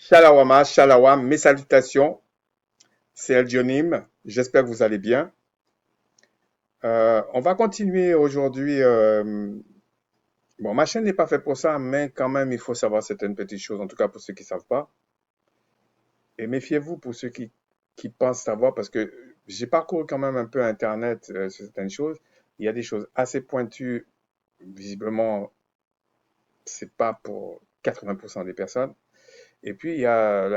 Shalawama, shalawam, mes salutations, c'est Eldionim, j'espère que vous allez bien. On va continuer aujourd'hui. Bon, ma chaîne n'est pas faite pour ça, mais quand même, il faut savoir certaines petites choses, en tout cas pour ceux qui ne savent pas. Et méfiez-vous pour ceux qui pensent savoir, parce que j'ai parcouru quand même un peu Internet sur certaines choses. Il y a des choses assez pointues, visiblement, c'est pas pour 80% des personnes. Et puis, il y a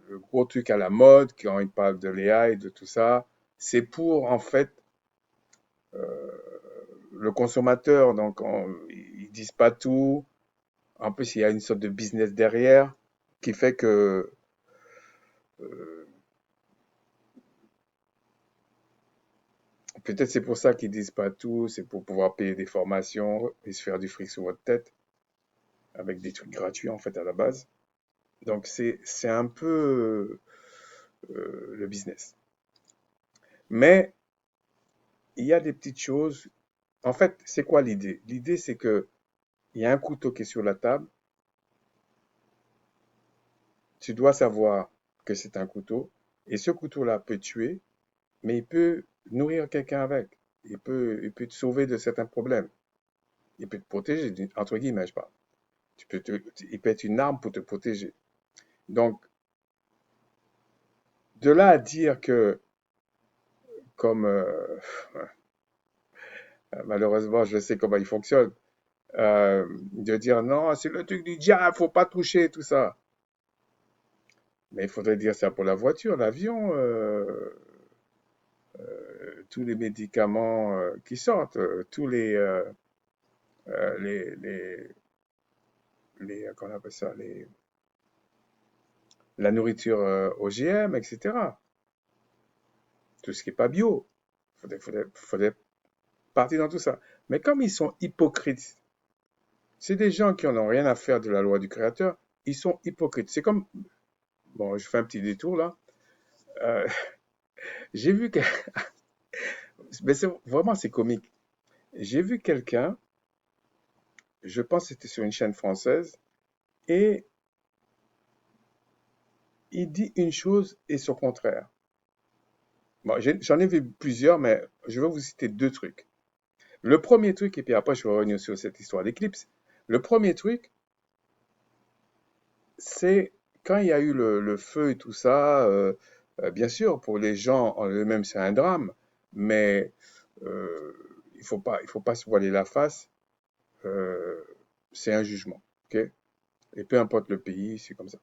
le gros truc à la mode, quand ils parlent de l'AI, et de tout ça. C'est pour, en fait, le consommateur. Donc, ils disent pas tout. En plus, il y a une sorte de business derrière qui fait que peut-être c'est pour ça qu'ils disent pas tout. C'est pour pouvoir payer des formations et se faire du fric sur votre tête avec des trucs gratuits, en fait, à la base. Donc, c'est un peu le business. Mais il y a des petites choses. En fait, c'est quoi l'idée? L'idée, c'est que il y a un couteau qui est sur la table. Tu dois savoir que c'est un couteau. Et ce couteau-là peut tuer, mais il peut nourrir quelqu'un avec. Il peut te sauver de certains problèmes. Il peut te protéger, entre guillemets, je parle. Il peut être une arme pour te protéger. Donc, de là à dire que, comme malheureusement, je sais comment il fonctionne, de dire non, c'est le truc du diable, faut pas toucher tout ça. Mais il faudrait dire ça pour la voiture, l'avion, tous les médicaments qui sortent, tous qu'on appelle ça, la nourriture OGM, etc. Tout ce qui n'est pas bio. Faudrait partir dans tout ça. Mais comme ils sont hypocrites, c'est des gens qui n'en ont rien à faire de la loi du Créateur, ils sont hypocrites. C'est comme, bon, je fais un petit détour là. Euh, j'ai vu que, mais vraiment c'est comique. J'ai vu quelqu'un, je pense que c'était sur une chaîne française, et il dit une chose et son contraire. Bon, j'en ai vu plusieurs, mais je vais vous citer deux trucs. Le premier truc, et puis après je vais revenir sur cette histoire d'éclipse. Le premier truc, c'est quand il y a eu le feu et tout ça, bien sûr, pour les gens en eux-mêmes, c'est un drame, mais euh, il faut pas se voiler la face, euh, c'est un jugement, ok? Et peu importe le pays, c'est comme ça.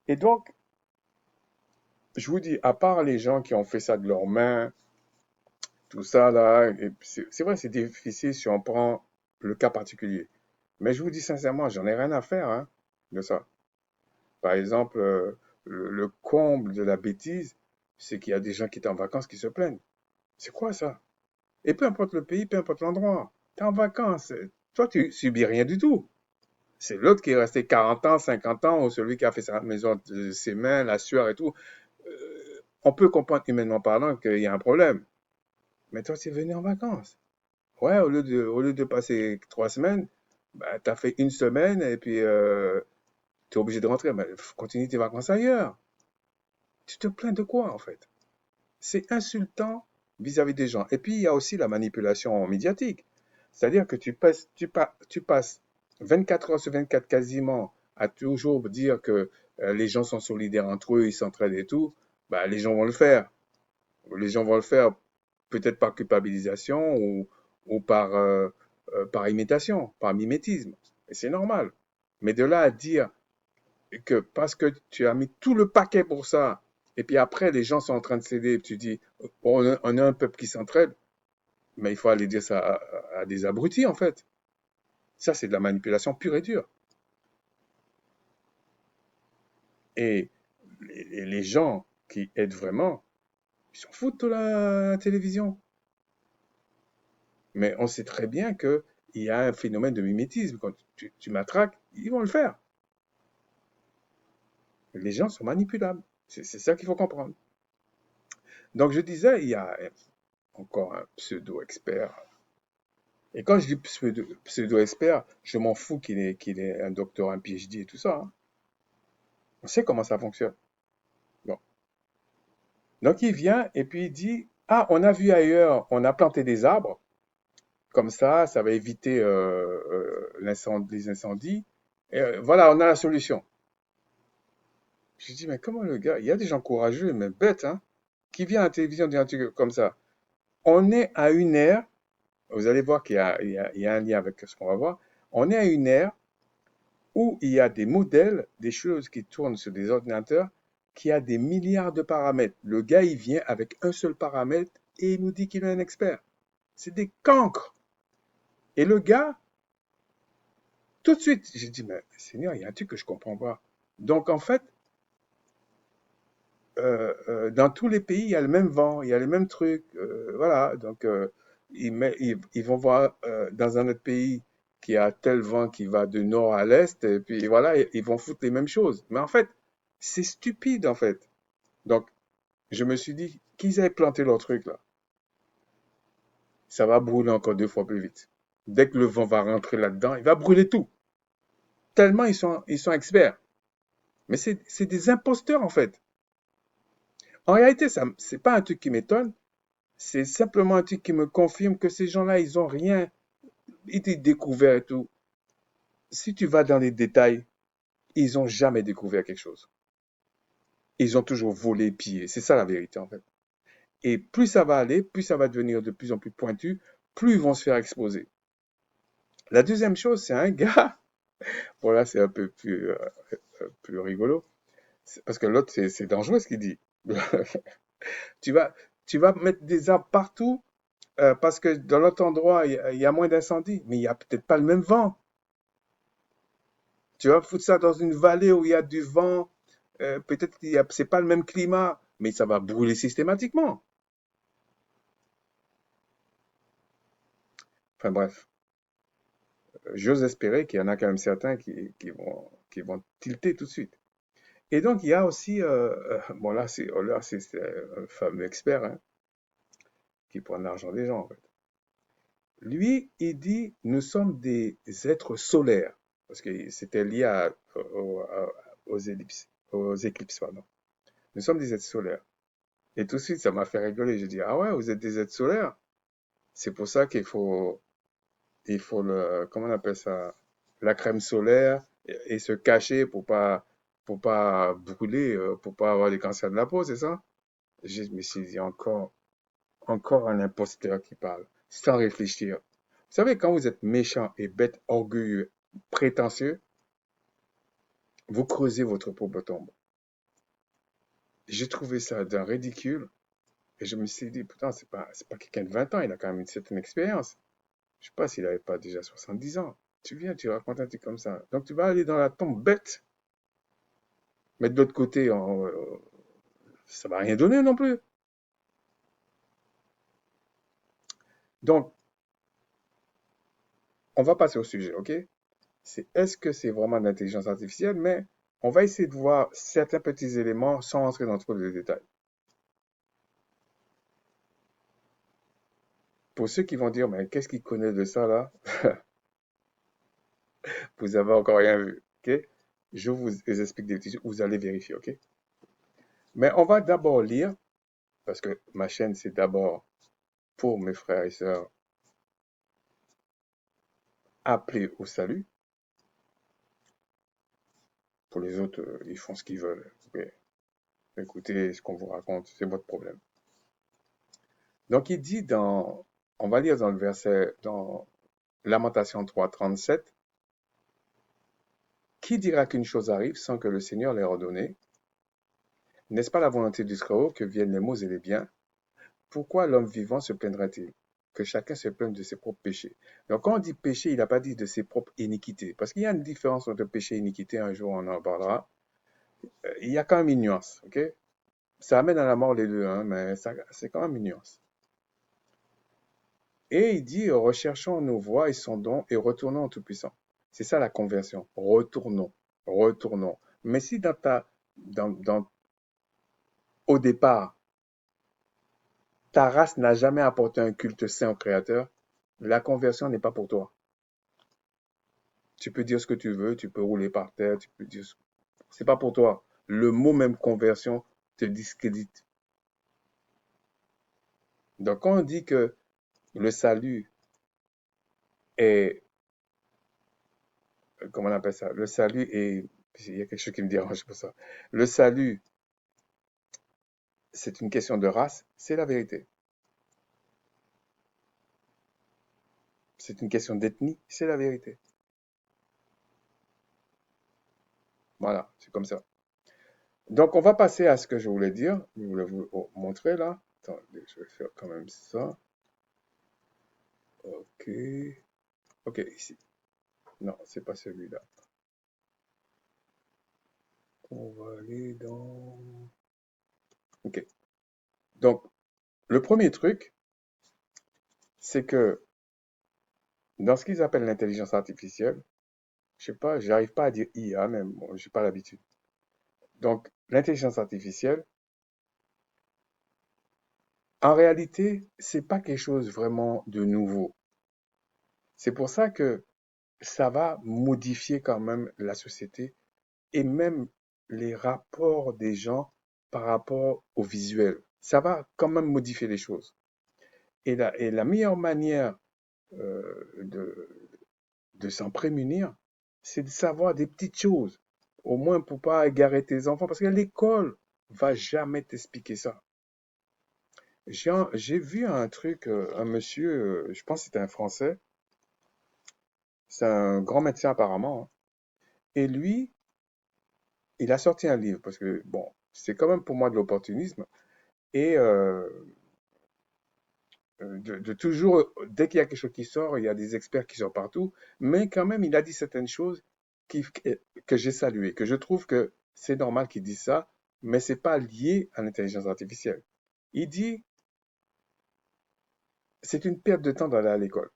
Et donc, je vous dis, à part les gens qui ont fait ça de leurs mains, tout ça là, c'est vrai, c'est difficile si on prend le cas particulier. Mais je vous dis sincèrement, j'en ai rien à faire hein, de ça. Par exemple, le comble de la bêtise, c'est qu'il y a des gens qui étaient en vacances qui se plaignent. C'est quoi ça? Et peu importe le pays, peu importe l'endroit, tu es en vacances. Toi, tu subis rien du tout. C'est l'autre qui est resté 40 ans, 50 ans, ou celui qui a fait sa maison de ses mains, la sueur et tout. On peut comprendre humainement parlant qu'il y a un problème. Mais toi, tu es venu en vacances. Ouais, au lieu de passer 3 semaines, bah, tu as fait une semaine et puis tu es obligé de rentrer. Mais continue tes vacances ailleurs. Tu te plains de quoi, en fait? C'est insultant vis-à-vis des gens. Et puis, il y a aussi la manipulation médiatique. C'est-à-dire que tu passes 24 heures sur 24 quasiment à toujours dire que les gens sont solidaires entre eux, ils s'entraident et tout. Bah, les gens vont le faire. Les gens vont le faire peut-être par culpabilisation ou par imitation, par mimétisme. Et c'est normal. Mais de là à dire que parce que tu as mis tout le paquet pour ça, et puis après les gens sont en train de céder, et tu dis, on a un peuple qui s'entraide, mais il faut aller dire ça à des abrutis en fait. Ça, c'est de la manipulation pure et dure. Et les gens qui aident vraiment, ils s'en foutent de la télévision. Mais on sait très bien qu'il y a un phénomène de mimétisme. Quand tu matraques, ils vont le faire. Les gens sont manipulables. C'est ça qu'il faut comprendre. Donc je disais, il y a encore un pseudo-expert. Et quand je dis pseudo-expert, je m'en fous qu'il ait un doctorat, un PhD et tout ça. Hein. On sait comment ça fonctionne. Bon. Donc il vient et puis il dit, ah, on a vu ailleurs, on a planté des arbres, comme ça va éviter les incendies. Et, voilà, on a la solution. Je dis, mais comment le gars, il y a des gens courageux, mais bêtes, hein, qui viennent à la télévision dire un truc comme ça. On est à une ère, vous allez voir qu'il y a un lien avec ce qu'on va voir, on est à une ère où il y a des modèles, des choses qui tournent sur des ordinateurs, qui a des milliards de paramètres. Le gars, il vient avec un seul paramètre et il nous dit qu'il est un expert. C'est des cancres. Et le gars, tout de suite, j'ai dit, mais Seigneur, il y a un truc que je comprends pas. Donc, en fait, dans tous les pays, il y a le même vent, il y a les mêmes trucs. Voilà. Donc, ils vont voir dans un autre pays qu'il y a tel vent qui va de nord à l'est, et puis voilà, ils vont foutre les mêmes choses. Mais en fait, c'est stupide, en fait. Donc, je me suis dit qu'ils avaient planté leur truc là. Ça va brûler encore 2 fois plus vite. Dès que le vent va rentrer là-dedans, il va brûler tout. Tellement ils sont experts. Mais c'est des imposteurs, en fait. En réalité, ça, c'est pas un truc qui m'étonne. C'est simplement un truc qui me confirme que ces gens-là, ils ont rien été découverts et tout. Si tu vas dans les détails, ils ont jamais découvert quelque chose. Ils ont toujours volé, pillé. C'est ça la vérité, en fait. Et plus ça va aller, plus ça va devenir de plus en plus pointu, plus ils vont se faire exposer. La deuxième chose, c'est un gars. Bon, là, c'est un peu plus rigolo. Parce que l'autre, c'est dangereux ce qu'il dit. tu vas, tu vas mettre des arbres partout parce que dans l'autre endroit, il y a moins d'incendies, mais il n'y a peut-être pas le même vent. Tu vas foutre ça dans une vallée où il y a du vent, peut-être que c'est pas le même climat, mais ça va brûler systématiquement. Enfin bref, j'ose espérer qu'il y en a quand même certains qui vont tilter tout de suite. Et donc il y a aussi, bon là c'est un fameux expert hein, qui prend l'argent des gens en fait. Lui, il dit, nous sommes des êtres solaires, parce que c'était lié aux éclipses, pardon. Nous sommes des êtres solaires. Et tout de suite, ça m'a fait rigoler. J'ai dit, ah ouais, vous êtes des êtres solaires. C'est pour ça il faut comment on appelle ça, la crème solaire et se cacher pour pas brûler, pour pas avoir des cancers de la peau, c'est ça? Je me suis dit, encore un imposteur qui parle, sans réfléchir. Vous savez, quand vous êtes méchant et bête, orgueilleux, prétentieux, vous creusez votre propre tombe. J'ai trouvé ça d'un ridicule et je me suis dit, putain, c'est pas quelqu'un de 20 ans, il a quand même une certaine expérience. Je sais pas s'il n'avait pas déjà 70 ans. Tu viens, tu racontes un truc comme ça. Donc tu vas aller dans la tombe bête, mais de l'autre côté, ça va rien donner non plus. Donc, on va passer au sujet, ok? C'est est-ce que c'est vraiment de l'intelligence artificielle, mais on va essayer de voir certains petits éléments sans rentrer dans trop de détails. Pour ceux qui vont dire, mais qu'est-ce qu'il connaît de ça là? Vous avez encore rien vu, ok? Je vous explique des petits trucs, vous allez vérifier, ok? Mais on va d'abord lire, parce que ma chaîne c'est d'abord pour mes frères et sœurs appelés au salut. Pour les autres, ils font ce qu'ils veulent. Ok. Écoutez ce qu'on vous raconte, c'est votre problème. Donc il dit on va lire dans le verset, dans Lamentation 3, 37, qui dira qu'une chose arrive sans que le Seigneur l'ait ordonné? N'est-ce pas la volonté du Très-Haut que viennent les maux et les biens? Pourquoi l'homme vivant se plaindra-t-il? Que chacun se plaigne de ses propres péchés. Donc quand on dit péché, il n'a pas dit de ses propres iniquités. Parce qu'il y a une différence entre péché et iniquité, un jour on en parlera. Il y a quand même une nuance, ok? Ça amène à la mort les deux, hein, mais c'est quand même une nuance. Et il dit, recherchons nos voies et son don et retournons au Tout-Puissant. C'est ça la conversion. Retournons, retournons. Mais si au départ, ta race n'a jamais apporté un culte saint au Créateur, la conversion n'est pas pour toi. Tu peux dire ce que tu veux, tu peux rouler par terre, tu peux dire, c'est pas pour toi. Le mot même conversion te discrédite. Donc, quand on dit que le salut est, comment on appelle ça? Le salut est, il y a quelque chose qui me dérange pour ça. Le salut, c'est une question de race, c'est la vérité. C'est une question d'ethnie, c'est la vérité. Voilà, c'est comme ça. Donc, on va passer à ce que je voulais dire. Je voulais vous montrer là. Attendez, je vais faire quand même ça. OK. OK, ici. Non, c'est pas celui-là. On va aller dans... OK. Donc, le premier truc, c'est que dans ce qu'ils appellent l'intelligence artificielle, je sais pas, j'arrive pas à dire IA même, bon, j'ai pas l'habitude. Donc, l'intelligence artificielle, en réalité, c'est pas quelque chose vraiment de nouveau. C'est pour ça que ça va modifier quand même la société et même les rapports des gens par rapport au visuel. Ça va quand même modifier les choses. Et la meilleure manière de s'en prémunir, c'est de savoir des petites choses, au moins pour pas égarer tes enfants, parce que l'école va jamais t'expliquer ça. J'ai vu un truc, un monsieur, je pense que c'était un Français, c'est un grand médecin apparemment, hein, et lui, il a sorti un livre, parce que, bon, c'est quand même pour moi de l'opportunisme, et de toujours, dès qu'il y a quelque chose qui sort, il y a des experts qui sortent partout, mais quand même, il a dit certaines choses qui, que j'ai saluées, que je trouve que c'est normal qu'il dise ça, mais c'est pas lié à l'intelligence artificielle. Il dit, c'est une perte de temps d'aller à l'école.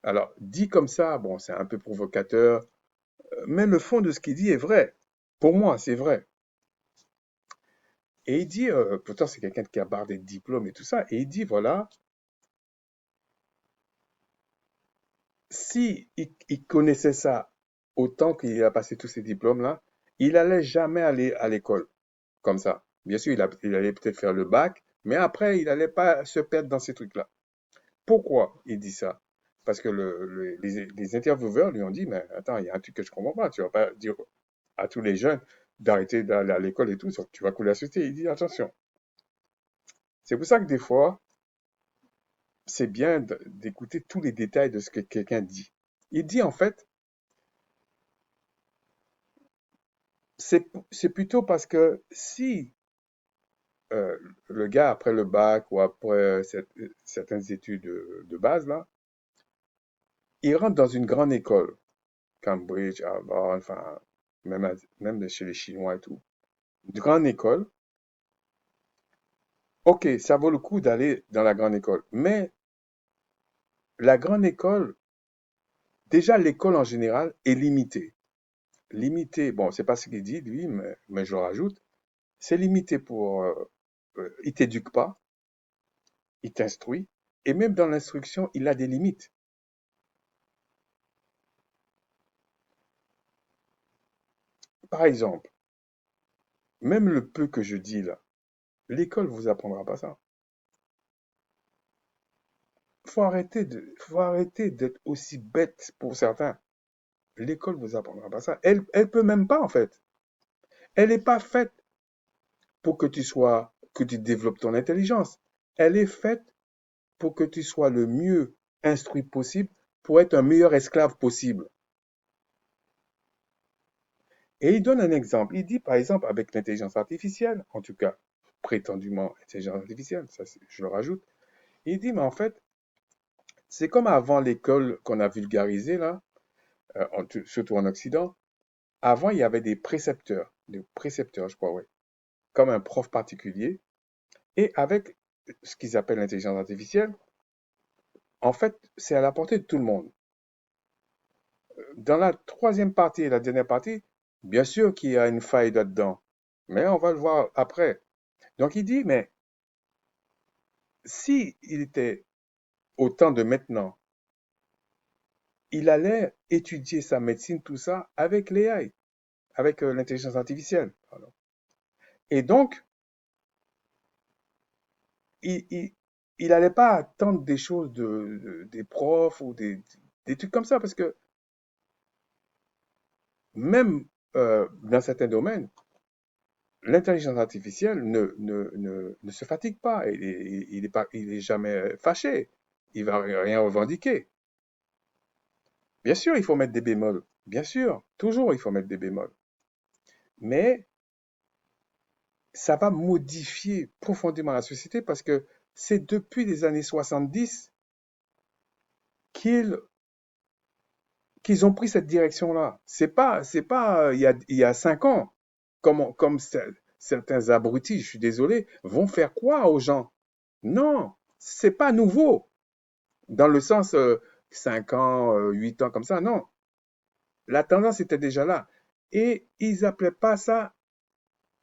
Alors, dit comme ça, bon, c'est un peu provocateur, mais le fond de ce qu'il dit est vrai. Pour moi, c'est vrai. Et il dit, pourtant c'est quelqu'un qui a barre des diplômes et tout ça, et il dit, voilà, si il connaissait ça autant qu'il a passé tous ces diplômes-là, il allait jamais aller à l'école comme ça. Bien sûr, il allait peut-être faire le bac, mais après, il allait pas se perdre dans ces trucs-là. Pourquoi il dit ça? Parce que les intervieweurs lui ont dit, mais attends, il y a un truc que je comprends pas. Tu vas pas dire à tous les jeunes d'arrêter d'aller à l'école et tout, tu vas couler la société. Il dit, attention. C'est pour ça que des fois, c'est bien d'écouter tous les détails de ce que quelqu'un dit. Il dit en fait, c'est plutôt parce que si euh, le gars, après le bac ou après certaines études de base, là, il rentre dans une grande école, Cambridge, Harvard, enfin, même chez les Chinois et tout, une grande école, ok, ça vaut le coup d'aller dans la grande école. Mais la grande école, déjà l'école en général est limitée. Limitée, bon, c'est pas ce qu'il dit, lui, mais je rajoute, c'est limité pour, il t'éduque pas, il t'instruit, et même dans l'instruction, il a des limites. Par exemple, même le peu que je dis là, l'école vous apprendra pas ça. Faut arrêter d'être aussi bête pour certains. L'école vous apprendra pas ça. Elle peut même pas en fait. Elle n'est pas faite pour que tu développes ton intelligence. Elle est faite pour que tu sois le mieux instruit possible pour être un meilleur esclave possible. Et il donne un exemple. Il dit, par exemple, avec l'intelligence artificielle, en tout cas, prétendument intelligence artificielle, ça je le rajoute, il dit, mais en fait, c'est comme avant l'école qu'on a vulgarisé, là, surtout en Occident. Avant, il y avait des précepteurs, je crois, ouais, comme un prof particulier. Et avec ce qu'ils appellent l'intelligence artificielle, en fait, c'est à la portée de tout le monde. Dans la troisième partie et la dernière partie, bien sûr qu'il y a une faille là-dedans, mais on va le voir après. Donc il dit, mais si il était au temps de maintenant, il allait étudier sa médecine, tout ça, avec l'AI. avec l'intelligence artificielle. Pardon. Et donc, il, il, il allait pas attendre des choses des profs ou des trucs comme ça, parce que même dans certains domaines, l'intelligence artificielle ne se fatigue pas. Il est jamais fâché. Il va rien revendiquer. Bien sûr, il faut mettre des bémols. Bien sûr, toujours il faut mettre des bémols. Mais ça va modifier profondément la société parce que c'est depuis les années 70 qu'ils qu'ils ont pris cette direction-là. C'est pas il y a 5 ans, comme certains abrutis, je suis désolé, vont faire quoi aux gens? Non, c'est pas nouveau. Dans le sens 5 ans, 8 ans comme ça, non. La tendance était déjà là. Et ils appelaient pas ça,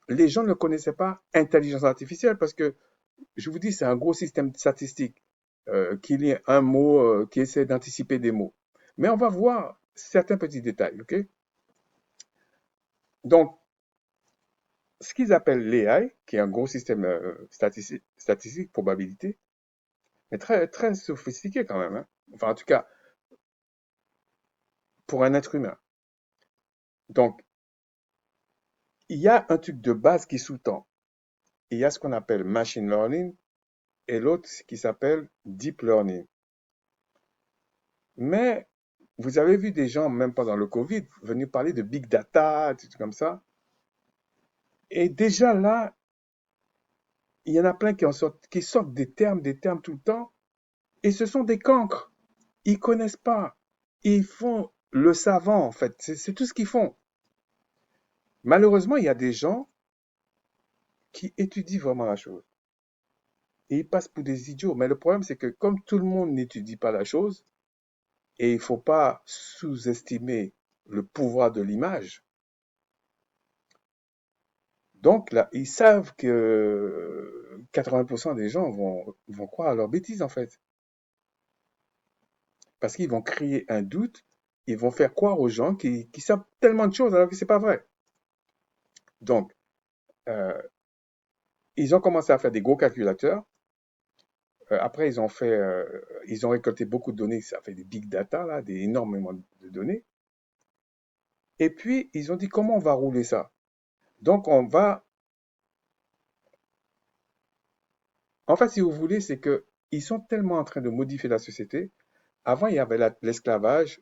les gens ne connaissaient pas intelligence artificielle parce que, je vous dis, c'est un gros système statistique qu'il y ait un mot qui essaie d'anticiper des mots. Mais on va voir certains petits détails, ok? Donc, ce qu'ils appellent l'AI, qui est un gros système statistique, probabilité, mais très, très sophistiqué quand même, hein. Enfin, en tout cas, pour un être humain. Donc, il y a un truc de base qui sous-tend. Il y a ce qu'on appelle machine learning et l'autre qui s'appelle deep learning. Mais vous avez vu des gens, même pendant le Covid, venir parler de big data, des trucs comme ça. Et déjà là, il y en a plein qui sortent des termes tout le temps, et ce sont des cancres. Ils connaissent pas. Ils font le savant, en fait. C'est tout ce qu'ils font. Malheureusement, il y a des gens qui étudient vraiment la chose. Et ils passent pour des idiots. Mais le problème, c'est que comme tout le monde n'étudie pas la chose, et il ne faut pas sous-estimer le pouvoir de l'image, donc là, ils savent que 80% des gens vont croire à leurs bêtises, en fait. Parce qu'ils vont créer un doute, ils vont faire croire aux gens qui savent tellement de choses alors que c'est pas vrai. Donc, euh, ils ont commencé à faire des gros calculateurs. Après, ils ont récolté beaucoup de données, ça fait des big data, là, des énormément de données. Et puis, ils ont dit comment on va rouler ça. Donc, en fait, si vous voulez, c'est que ils sont tellement en train de modifier la société. Avant, il y avait l'esclavage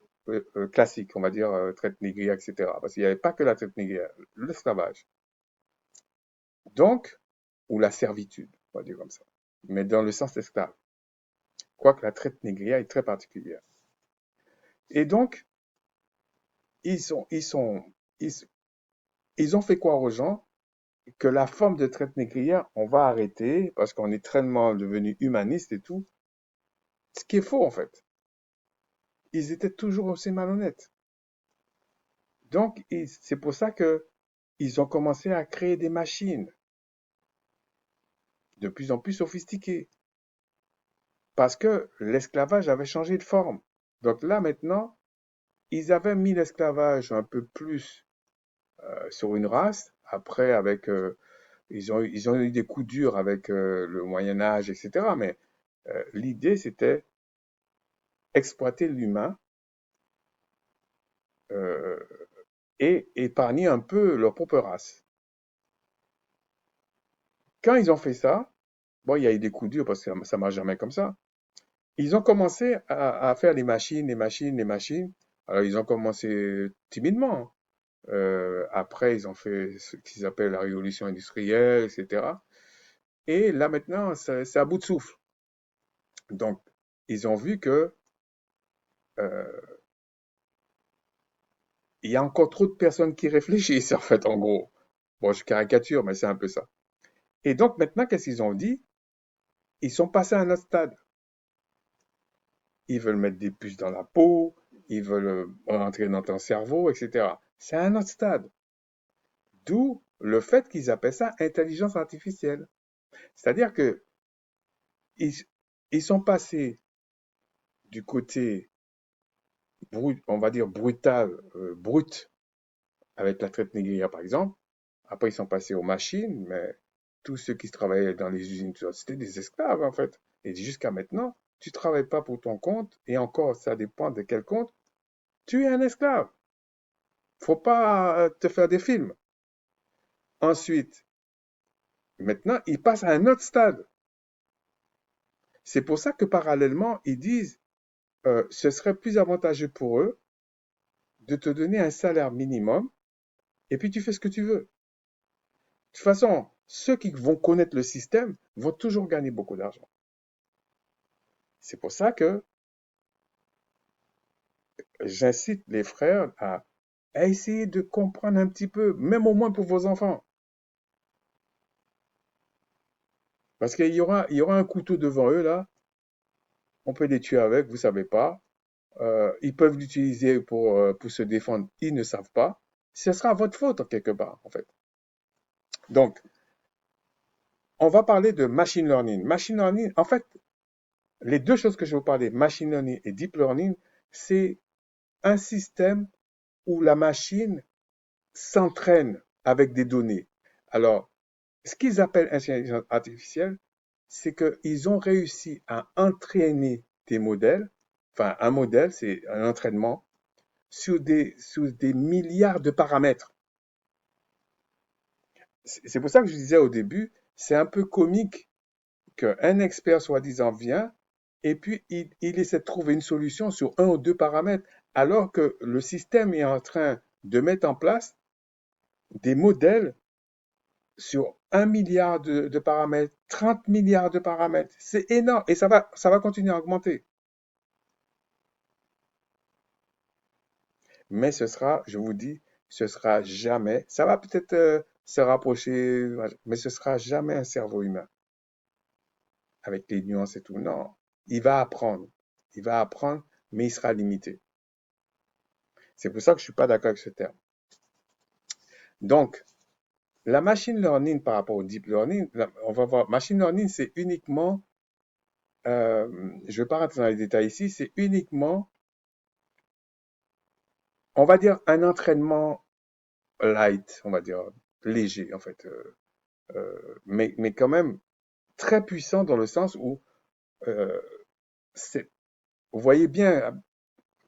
classique, on va dire traite négrière, etc. Parce qu'il n'y avait pas que la traite négrière, l'esclavage. Donc, ou la servitude, on va dire comme ça. Mais dans le sens esclave. Quoique la traite négrière est très particulière. Et donc, ils sont, ils sont, ils, ils ont fait croire aux gens que la forme de traite négrière, on va arrêter parce qu'on est tellement devenu humaniste et tout. Ce qui est faux, en fait. Ils étaient toujours aussi malhonnêtes. Donc, c'est pour ça que ils ont commencé à créer des machines de plus en plus sophistiquées. Parce que l'esclavage avait changé de forme. Donc là, maintenant, ils avaient mis l'esclavage un peu plus sur une race. Après, ils ont eu des coups durs avec le Moyen Âge, etc. Mais l'idée, c'était exploiter l'humain euh, et épargner un peu leur propre race. Quand ils ont fait ça, bon, il y a eu des coups durs parce que ça marche jamais comme ça. Ils ont commencé à faire les machines, les machines, les machines. Alors, ils ont commencé timidement. Après, ils ont fait ce qu'ils appellent la révolution industrielle, etc. Et là, maintenant, c'est à bout de souffle. Donc, ils ont vu que euh, il y a encore trop de personnes qui réfléchissent, en fait, en gros. Bon, je caricature, mais c'est un peu ça. Et donc, maintenant, qu'est-ce qu'ils ont dit? Ils sont passés à un autre stade. Ils veulent mettre des puces dans la peau, ils veulent rentrer dans ton cerveau, etc. C'est un autre stade. D'où le fait qu'ils appellent ça intelligence artificielle. C'est-à-dire que ils, ils sont passés du côté brut, on va dire brutal, brut, avec la traite négrière, par exemple. Après, ils sont passés aux machines, mais tous ceux qui travaillaient dans les usines, tout ça, c'était des esclaves, en fait. Et jusqu'à maintenant, tu travailles pas pour ton compte, et encore, ça dépend de quel compte, tu es un esclave. Faut pas te faire des films. Ensuite, maintenant, ils passent à un autre stade. C'est pour ça que parallèlement, ils disent, ce serait plus avantageux pour eux de te donner un salaire minimum, et puis tu fais ce que tu veux. De toute façon, ceux qui vont connaître le système vont toujours gagner beaucoup d'argent. C'est pour ça que j'incite les frères à essayer de comprendre un petit peu, même au moins pour vos enfants. Parce qu'il y aura un couteau devant eux, là. On peut les tuer avec, vous savez pas. Ils peuvent l'utiliser pour se défendre, ils ne savent pas. Ce sera votre faute, quelque part, en fait. Donc, on va parler de machine learning. Machine learning, en fait, les deux choses que je vais vous parler, machine learning et deep learning, c'est un système où la machine s'entraîne avec des données. Alors, ce qu'ils appellent intelligence artificielle, c'est qu'ils ont réussi à entraîner des modèles, enfin un modèle, c'est un entraînement, sur des milliards de paramètres. C'est pour ça que je disais au début, c'est un peu comique qu'un expert soi-disant vient et puis il essaie de trouver une solution sur un ou deux paramètres, alors que le système est en train de mettre en place des modèles sur 1 milliard de paramètres, 30 milliards de paramètres. C'est énorme et ça va continuer à augmenter. Mais ce sera, je vous dis, ce sera jamais, ça va peut-être se rapprocher, mais ce sera jamais un cerveau humain avec les nuances et tout. Non, il va apprendre. Il va apprendre, mais il sera limité. C'est pour ça que je suis pas d'accord avec ce terme. Donc, la machine learning par rapport au deep learning, on va voir, machine learning, c'est uniquement, je ne vais pas rentrer dans les détails ici, c'est uniquement, on va dire, un entraînement light, on va dire, léger, en fait, mais quand même très puissant dans le sens où, euh, vous voyez bien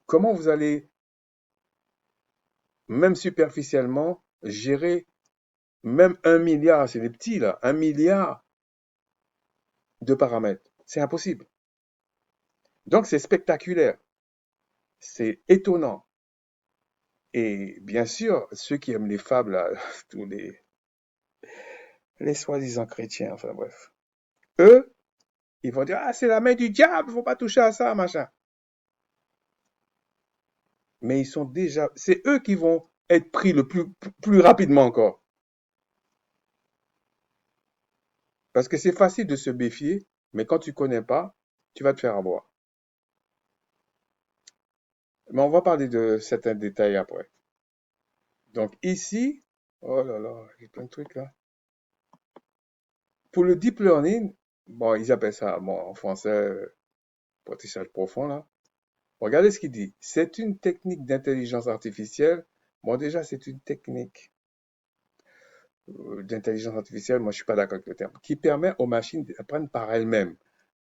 comment vous allez, même superficiellement, gérer même 1 milliard, c'est des petits là, 1 milliard de paramètres. C'est impossible. Donc c'est spectaculaire, c'est étonnant. Et bien sûr, ceux qui aiment les fables, là, tous les soi-disant chrétiens, enfin bref, eux, ils vont dire, ah, c'est la main du diable, faut pas toucher à ça, machin. Mais ils sont déjà, c'est eux qui vont être pris le plus rapidement encore. Parce que c'est facile de se méfier, mais quand tu connais pas, tu vas te faire avoir. Mais on va parler de certains détails après. Donc ici, oh là là, j'ai plein de trucs là. Pour le deep learning, bon, ils appellent ça, bon, en français, apprentissage profond là. Regardez ce qu'il dit. C'est une technique d'intelligence artificielle. Bon, déjà, c'est une technique d'intelligence artificielle, moi je suis pas d'accord avec le terme, qui permet aux machines d'apprendre par elles-mêmes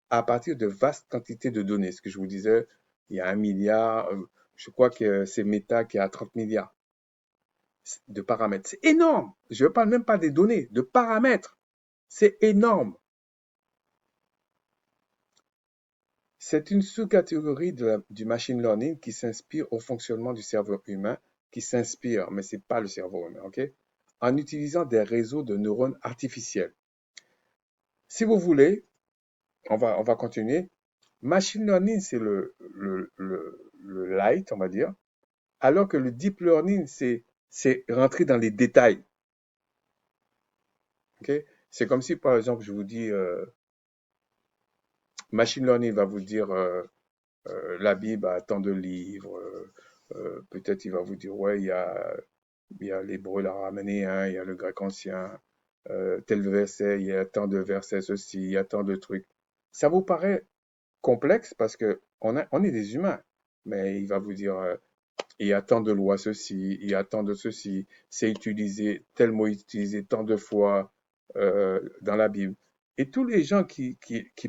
à partir de vastes quantités de données. Ce que je vous disais, il y a 1 milliard, je crois que c'est Meta qui a 30 milliards de paramètres. C'est énorme. Je ne parle même pas des données, de paramètres. C'est énorme. C'est une sous-catégorie du machine learning qui s'inspire au fonctionnement du cerveau humain, qui s'inspire, mais ce n'est pas le cerveau humain, ok? En utilisant des réseaux de neurones artificiels. Si vous voulez, on va continuer. Machine learning, c'est le light, on va dire, alors que le deep learning, c'est rentrer dans les détails. Ok. C'est comme si, par exemple, je vous dis, machine learning va vous dire, la Bible a tant de livres, peut-être il va vous dire, ouais, il y a l'hébreu l'araméen, il y a le grec ancien, tel verset, il y a tant de versets ceci, il y a tant de trucs. Ça vous paraît complexe parce que on est des humains, mais il va vous dire Il y a tant de lois ceci, il y a tant de ceci, c'est utilisé, tel mot est utilisé tant de fois dans la Bible. Et tous les gens qui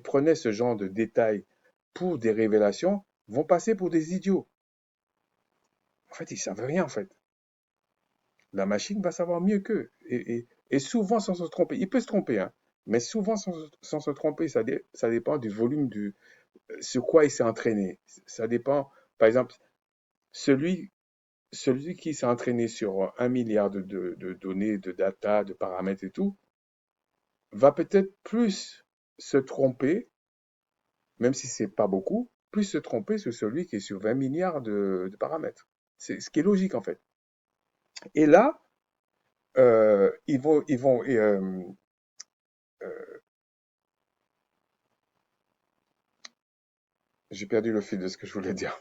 prenaient ce genre de détails pour des révélations vont passer pour des idiots. En fait, ils savent rien, en fait. La machine va savoir mieux qu'eux. Et souvent sans se tromper. Il peut se tromper, hein, mais souvent sans se tromper. Ça dépend du volume sur quoi il s'est entraîné. Ça dépend, par exemple, celui, celui qui s'est entraîné sur 1 milliard de données, de data, de paramètres et tout, va peut-être plus se tromper, même si c'est pas beaucoup, plus se tromper sur celui qui est sur 20 milliards de paramètres. C'est ce qui est logique, en fait. Et là, euh, j'ai perdu le fil de ce que je voulais dire.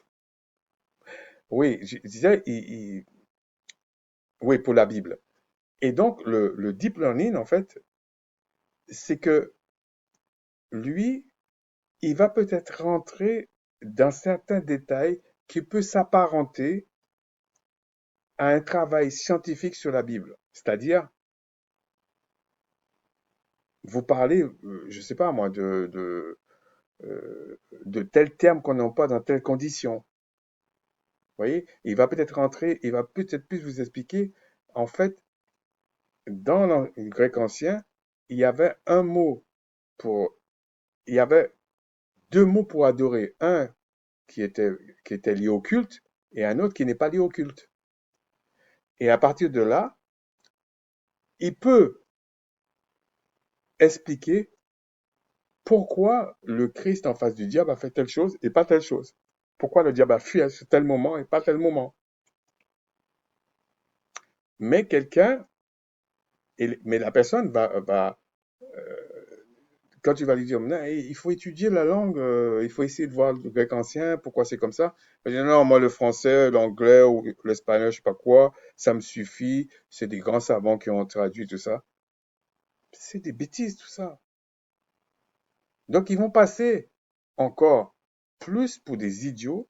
Oui, je disais, oui, pour la Bible. Et donc, le deep learning, en fait, c'est que lui, il va peut-être rentrer dans certains détails qui peut s'apparenter à un travail scientifique sur la Bible. C'est-à-dire, vous parlez, je sais pas moi, de tel terme qu'on n'a pas dans telle condition. Vous voyez, il va peut-être plus vous expliquer, en fait, dans le grec ancien, il y avait un mot pour, il y avait deux mots pour adorer. Un qui était, qui était lié au culte et un autre qui n'est pas lié au culte. Et à partir de là, il peut expliquer pourquoi le Christ en face du diable a fait telle chose et pas telle chose. Pourquoi le diable a fui à tel moment et pas tel moment. Mais mais la personne quand tu vas lui dire, non, il faut étudier la langue, il faut essayer de voir le grec ancien, pourquoi c'est comme ça. Il dit, non, moi, le français, l'anglais ou l'espagnol, je sais pas quoi, ça me suffit. C'est des grands savants qui ont traduit tout ça. C'est des bêtises, tout ça. Donc, ils vont passer encore plus pour des idiots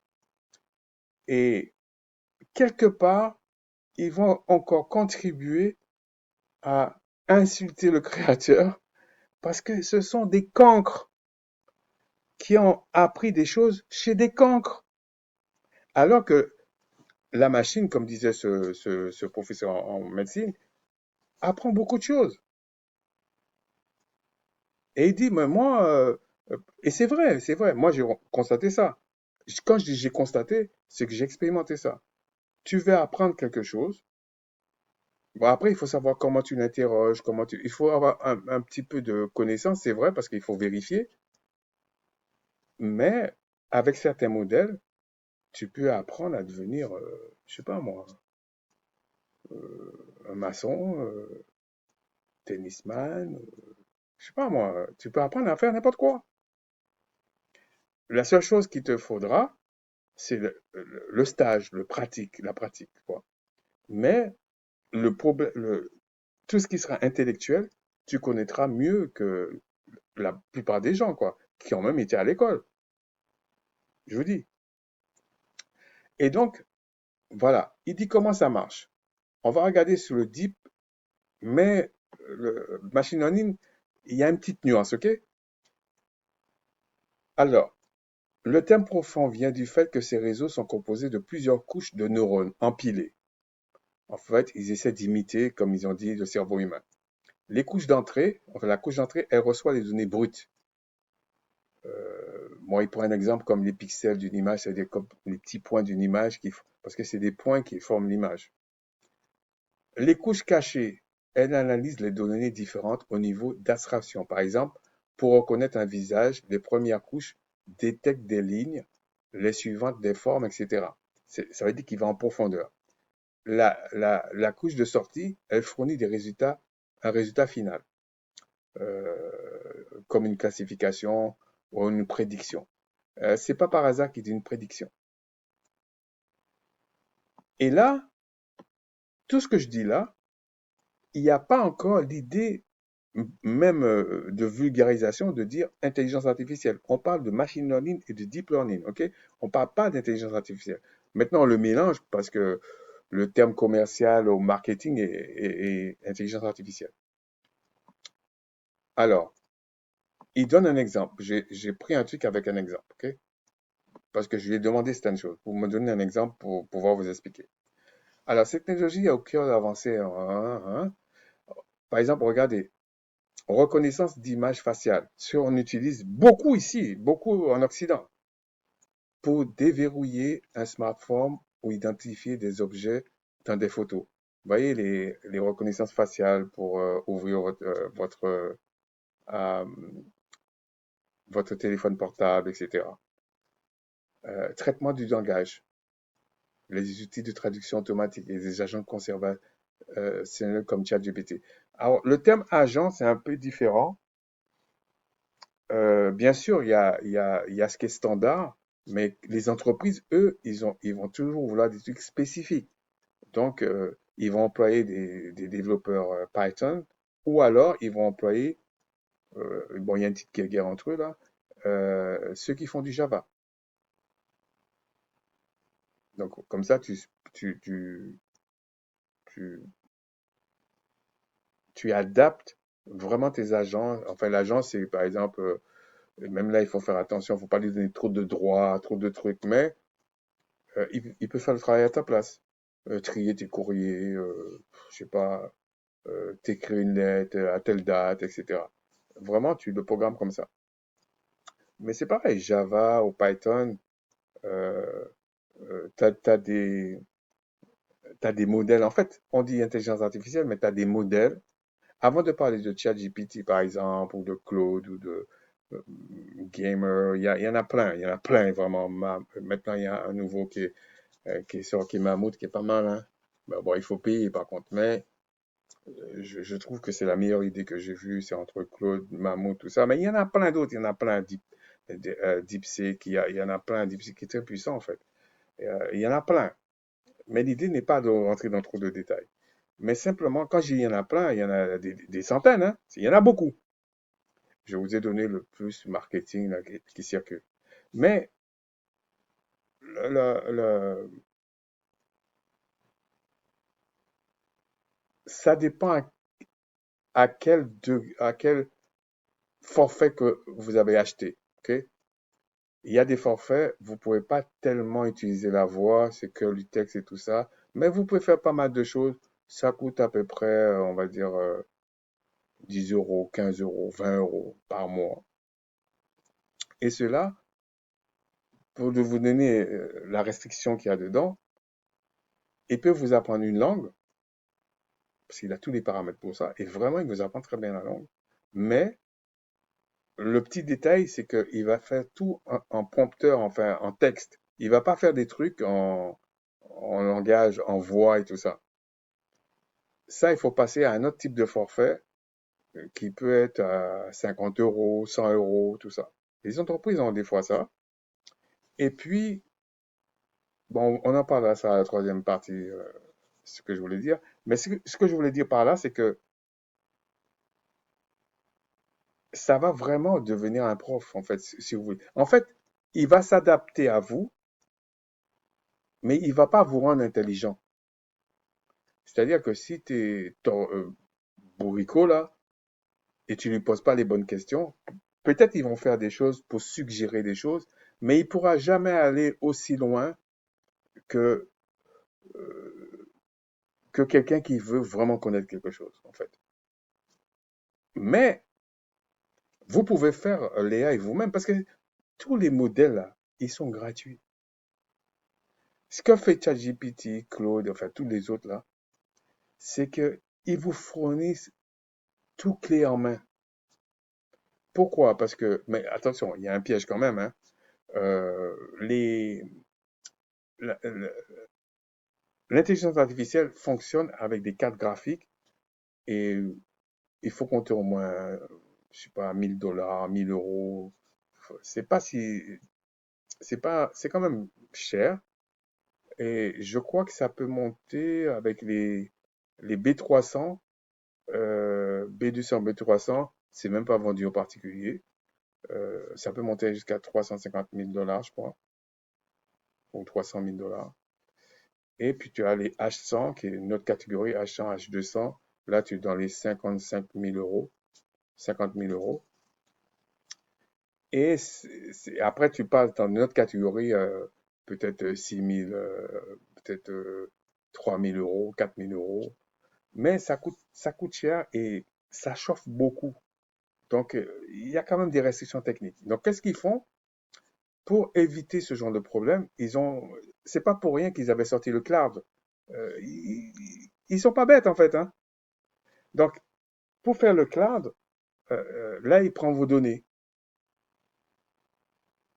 et quelque part, ils vont encore contribuer à insulter le Créateur parce que ce sont des cancres qui ont appris des choses chez des cancres. Alors que la machine, comme disait ce professeur en médecine, apprend beaucoup de choses. Et il dit, mais moi, et c'est vrai, moi j'ai constaté ça. Quand je dis j'ai constaté, c'est que j'ai expérimenté ça. Tu veux apprendre quelque chose. Bon, après, il faut savoir comment tu l'interroges, il faut avoir un petit peu de connaissance, c'est vrai, parce qu'il faut vérifier. Mais avec certains modèles, tu peux apprendre à devenir, je sais pas moi, un maçon, tennisman, je sais pas moi, tu peux apprendre à faire n'importe quoi. La seule chose qu'il te faudra, c'est le stage, la pratique, quoi. Mais le problème, tout ce qui sera intellectuel, tu connaîtras mieux que la plupart des gens, quoi, qui ont même été à l'école, je vous dis. Et donc, voilà, il dit comment ça marche. On va regarder sur le deep, mais le machine learning, il y a une petite nuance, ok? Alors, le terme profond vient du fait que ces réseaux sont composés de plusieurs couches de neurones empilées. En fait, ils essaient d'imiter, comme ils ont dit, le cerveau humain. Les couches d'entrée, enfin la couche d'entrée, elle reçoit les données brutes. Moi, il prend un exemple comme les pixels d'une image, c'est-à-dire comme les petits points d'une image, parce que c'est des points qui forment l'image. Les couches cachées, elles analysent les données différentes au niveau d'abstraction. Par exemple, pour reconnaître un visage, les premières couches détectent des lignes, les suivantes des formes, etc. Ça veut dire qu'il va en profondeur. La couche de sortie, elle fournit un résultat final, comme une classification ou une prédiction. C'est pas par hasard qu'il dit une prédiction. Et là, tout ce que je dis là, il n'y a pas encore l'idée même de vulgarisation de dire intelligence artificielle. On parle de machine learning et de deep learning, ok? On ne parle pas d'intelligence artificielle. Maintenant, on le mélange parce que le terme commercial au marketing est intelligence artificielle. Alors, il donne un exemple. J'ai pris un truc avec un exemple, ok? Parce que je lui ai demandé certaines choses. Pour me donner un exemple pour pouvoir vous expliquer. Alors, cette technologie est au cœur d'avancées. Par exemple, regardez, reconnaissance d'image faciale. On utilise beaucoup ici, beaucoup en Occident, pour déverrouiller un smartphone ou identifier des objets dans des photos. Vous voyez les reconnaissances faciales pour ouvrir euh, votre téléphone portable, etc. Traitement du langage, les outils de traduction automatique et les agents conservateurs comme ChatGPT. Alors, le terme agent, c'est un peu différent. Bien sûr, il y a ce qui est standard, mais les entreprises, eux, ils vont toujours vouloir des trucs spécifiques. Donc, ils vont employer des développeurs Python ou alors ils vont employer, bon, il y a une petite guerre entre eux là, ceux qui font du Java. Donc, comme ça, tu, tu, tu, tu adaptes vraiment tes agents. Enfin, l'agent, c'est par exemple, même là, il faut faire attention, il ne faut pas lui donner trop de droits, trop de trucs, mais il peut faire le travail à ta place. Trier tes courriers, je sais pas, t'écrire une lettre à telle date, etc. Vraiment, tu le programmes comme ça. Mais c'est pareil, Java ou Python, euh, t'as des modèles. En fait, on dit intelligence artificielle, mais t'as des modèles. Avant de parler de ChatGPT, par exemple, ou de Claude, ou de euh, Gamer, il y en a plein. Il y en a plein, vraiment. Maintenant, il y a un nouveau qui est sur, qui est Mammouth, qui est pas mal, hein. Ben bon, il faut payer, par contre. Mais je trouve que c'est la meilleure idée que j'ai vue. C'est entre Claude, Mammouth, tout ça. Mais il y en a plein d'autres. Il y en a plein. DeepSeek, il y en a plein. DeepSeek qui est très puissant, en fait. Il y en a plein. Mais l'idée n'est pas de rentrer dans trop de détails. Mais simplement, quand j'ai il y en a plein, il y en a des centaines, hein. Il y en a beaucoup. Je vous ai donné le plus marketing là, qui circule. Mais le- le- ça dépend à quel forfait que vous avez acheté. Ok? Il y a des forfaits, vous ne pouvez pas tellement utiliser la voix, c'est que le texte et tout ça, mais vous pouvez faire pas mal de choses. Ça coûte à peu près, on va dire, 10 euros, 15 euros, 20 euros par mois. Et cela, pour vous donner la restriction qu'il y a dedans, il peut vous apprendre une langue, parce qu'il a tous les paramètres pour ça, et vraiment, il vous apprend très bien la langue. Mais le petit détail, c'est qu'il va faire tout en prompteur, enfin en texte. Il va pas faire des trucs en langage, en voix et tout ça. Ça, il faut passer à un autre type de forfait qui peut être à 50 euros, 100 euros, tout ça. Les entreprises ont des fois ça. Et puis, bon, on en parlera ça à la troisième partie, ce que je voulais dire. Mais ce que je voulais dire par là, c'est que ça va vraiment devenir un prof, en fait, si vous voulez. En fait, il va s'adapter à vous, mais il va pas vous rendre intelligent. C'est-à-dire que si tu es bourricot, là, et tu lui poses pas les bonnes questions, peut-être ils vont faire des choses pour suggérer des choses, mais il pourra jamais aller aussi loin que, euh, que quelqu'un qui veut vraiment connaître quelque chose, en fait. Mais vous pouvez faire l'AI vous-même parce que tous les modèles, là, ils sont gratuits. Ce que fait ChatGPT, Claude, enfin tous les autres, là, c'est qu'ils vous fournissent tout clé en main. Pourquoi? Parce que, mais attention, il y a un piège quand même, hein. Euh, les, la- la- L'intelligence artificielle fonctionne avec des cartes graphiques et il faut compter au moins, je sais pas, 1000 $, 1000 euros. C'est pas si, c'est quand même cher. Et je crois que ça peut monter avec les B300, B200, B300, c'est même pas vendu aux particuliers. Ça peut monter jusqu'à 350 000 $, je crois, ou 300 000 $. Et puis tu as les H100, qui est une autre catégorie, H100, H200. Là, tu es dans les 55 000 euros, 50 000 euros. Et après, tu passes dans une autre catégorie, peut-être 6 000, peut-être 3 000 euros, 4 000 euros. Mais ça coûte cher et ça chauffe beaucoup. Donc, il y a quand même des restrictions techniques. Donc, qu'est-ce qu'ils font pour éviter ce genre de problème? C'est pas pour rien qu'ils avaient sorti le cloud. Ils sont pas bêtes en fait, hein. Donc, pour faire le cloud, là, ils prennent vos données,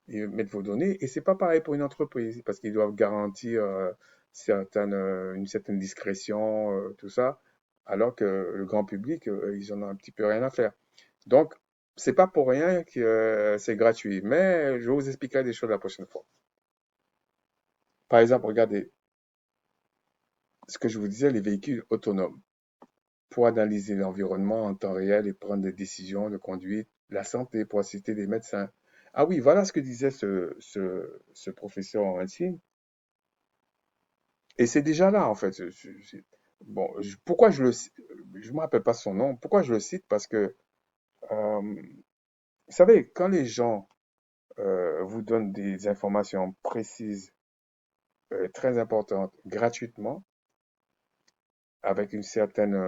ils mettent vos données, et c'est pas pareil pour une entreprise parce qu'ils doivent garantir une certaine discrétion, tout ça, alors que le grand public, ils en ont un petit peu rien à faire. Donc, c'est pas pour rien que c'est gratuit, mais je vous expliquerai des choses la prochaine fois. Par exemple, regardez ce que je vous disais, les véhicules autonomes pour analyser l'environnement en temps réel et prendre des décisions de conduite, la santé, pour citer des médecins. Ah oui, voilà ce que disait ce professeur en médecine. Et c'est déjà là, en fait. Bon, pourquoi je me rappelle pas son nom. Pourquoi je le cite? Parce que, vous savez, quand les gens vous donnent des informations précises, très importantes, gratuitement, avec une certaine,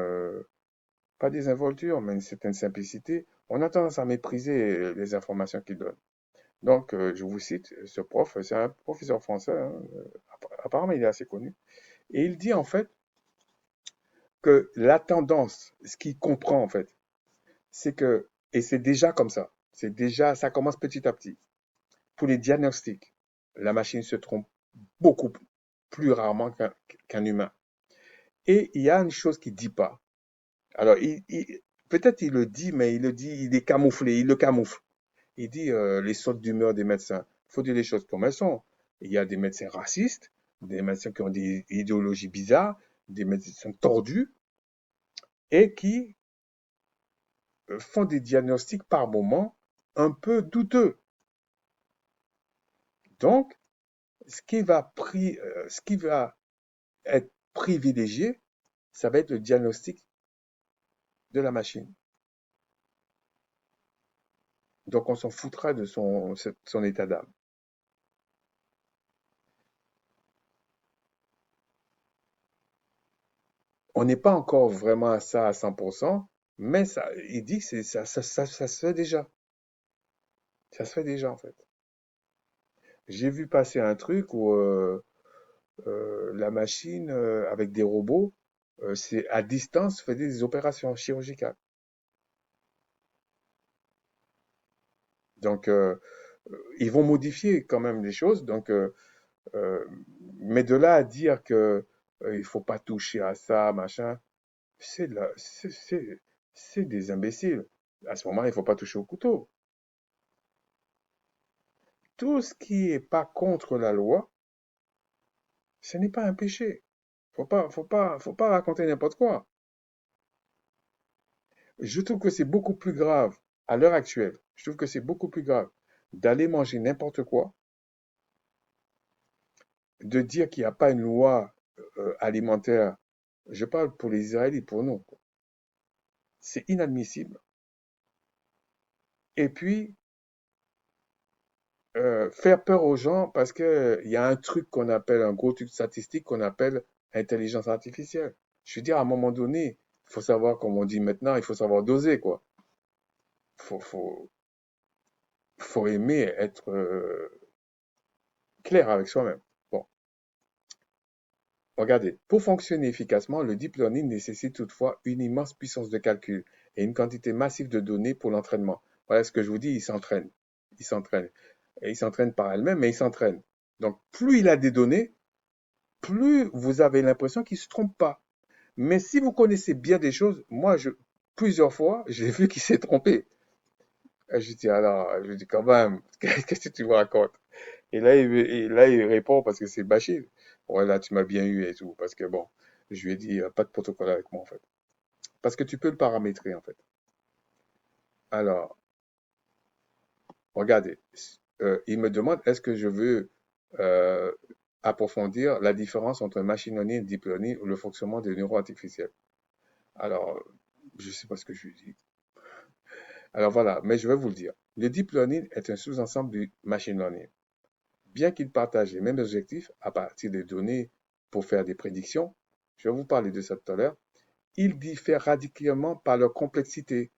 pas désinvolture, mais une certaine simplicité, on a tendance à mépriser les informations qu'ils donnent. Donc, je vous cite, ce prof, c'est un professeur français, hein, apparemment il est assez connu, et il dit en fait que la tendance, ce qu'il comprend en fait, c'est que, et c'est déjà comme ça, ça commence petit à petit. Pour les diagnostics, la machine se trompe beaucoup plus rarement qu'un humain. Et il y a une chose qu'il ne dit pas. Alors, peut-être il le dit, mais il est camouflé, il le camoufle. Il dit les sautes d'humeur des médecins. Il faut dire les choses comme elles sont. Il y a des médecins racistes, des médecins qui ont des idéologies bizarres, des médecins tordus et qui font des diagnostics par moments un peu douteux. Donc, ce qui va être privilégié, ça va être le diagnostic de la machine. Donc, on s'en foutra de son état d'âme. On n'est pas encore vraiment à ça à 100%, mais ça, il dit que ça se fait déjà. Ça se fait déjà, en fait. J'ai vu passer un truc où la machine, avec des robots, c'est à distance, fait des opérations chirurgicales. Donc, ils vont modifier quand même les choses. Donc, euh, mais de là à dire que il faut pas toucher à ça, machin, c'est de la- c'est des imbéciles. À ce moment, il faut pas toucher au couteau. Tout ce qui est pas contre la loi, ce n'est pas un péché. Faut pas raconter n'importe quoi. Je trouve que c'est beaucoup plus grave à l'heure actuelle. Je trouve que c'est beaucoup plus grave d'aller manger n'importe quoi, de dire qu'il n'y a pas une loi alimentaire. Je parle pour les Israélites, pour nous. C'est inadmissible. Et puis, faire peur aux gens parce que il y a un truc qu'on appelle, un gros truc statistique qu'on appelle intelligence artificielle. Je veux dire, à un moment donné, il faut savoir, comme on dit maintenant, il faut savoir doser, quoi. Faut, faut, faut aimer être clair avec soi-même. Bon, regardez, pour fonctionner efficacement, le deep learning nécessite toutefois une immense puissance de calcul et une quantité massive de données pour l'entraînement. Voilà ce que je vous dis, il s'entraîne. Il s'entraîne. Et il s'entraîne par elle-même, mais il s'entraîne. Donc, plus il a des données, plus vous avez l'impression qu'il ne se trompe pas. Mais si vous connaissez bien des choses, plusieurs fois, j'ai vu qu'il s'est trompé. Et je dis, alors, je dis quand même, qu'est-ce que tu me racontes? Et là, il répond parce que c'est Bachir. Ouais, là, tu m'as bien eu et tout. Parce que bon, je lui ai dit, pas de protocole avec moi, en fait. Parce que tu peux le paramétrer, en fait. Alors, regardez, il me demande, est-ce que je veux euh, approfondir la différence entre machine learning et deep learning ou le fonctionnement des neurones artificiels. Alors, je ne sais pas ce que je dis. Alors voilà, mais je vais vous le dire. Le deep learning est un sous-ensemble du machine learning. Bien qu'ils partagent les mêmes objectifs à partir des données pour faire des prédictions, je vais vous parler de ça tout à l'heure, ils diffèrent radicalement par leur complexité,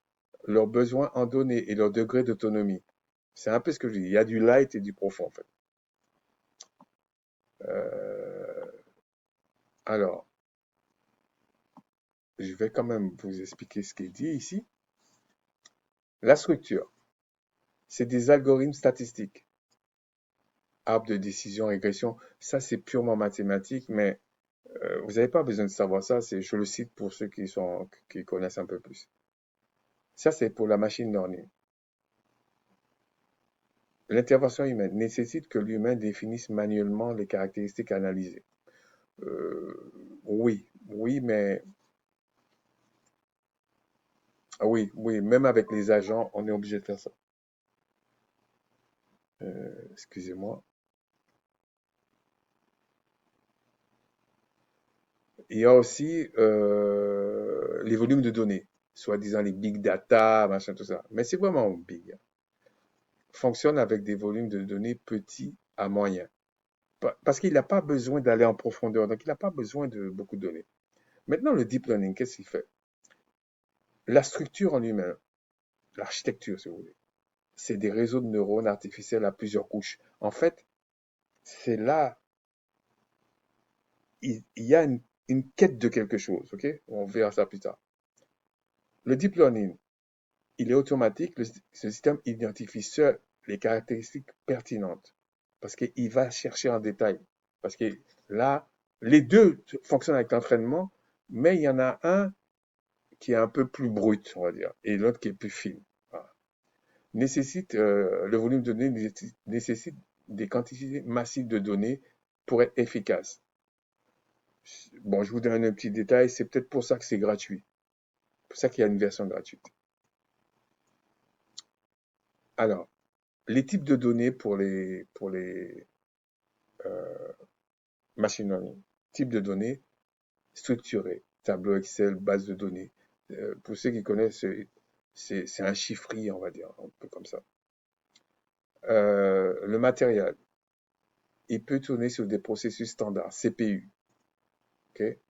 leurs besoins en données et leur degré d'autonomie. C'est un peu ce que je dis. Il y a du light et du profond, en fait. Euh, alors, je vais quand même vous expliquer ce qu'il dit ici. La structure, c'est des algorithmes statistiques, arbres de décision, régression. Ça, c'est purement mathématique, mais vous n'avez pas besoin de savoir ça. Je le cite pour ceux qui connaissent un peu plus. Ça, c'est pour la machine learning. L'intervention humaine nécessite que l'humain définisse manuellement les caractéristiques analysées. Oui, oui, mais oui, oui, même avec les agents, on est obligé de faire ça. Excusez-moi. Il y a aussi les volumes de données, soi-disant les big data, machin, tout ça. Mais c'est vraiment big. Fonctionne avec des volumes de données petits à moyens. Parce qu'il n'a pas besoin d'aller en profondeur, donc il n'a pas besoin de beaucoup de données. Maintenant, le deep learning, qu'est-ce qu'il fait? La structure en lui-même, l'architecture, si vous voulez, c'est des réseaux de neurones artificiels à plusieurs couches. En fait, c'est là, il y a une quête de quelque chose, ok? On verra ça plus tard. Le deep learning, il est automatique, ce système identifie seul les caractéristiques pertinentes parce qu'il va chercher en détail. Parce que là, les deux fonctionnent avec l'entraînement, mais il y en a un qui est un peu plus brut, on va dire, et l'autre qui est plus fin. Voilà. Le volume de données nécessite des quantités massives de données pour être efficace. Bon, je vous donne un petit détail, c'est peut-être pour ça que c'est gratuit. C'est pour ça qu'il y a une version gratuite. Alors, les types de données pour les euh, machine learning. Type de données structurées, tableau Excel, base de données. Pour ceux qui connaissent, c'est un chiffrier, on va dire, un peu comme ça. Le matériel, il peut tourner sur des processus standards, CPU. Okay.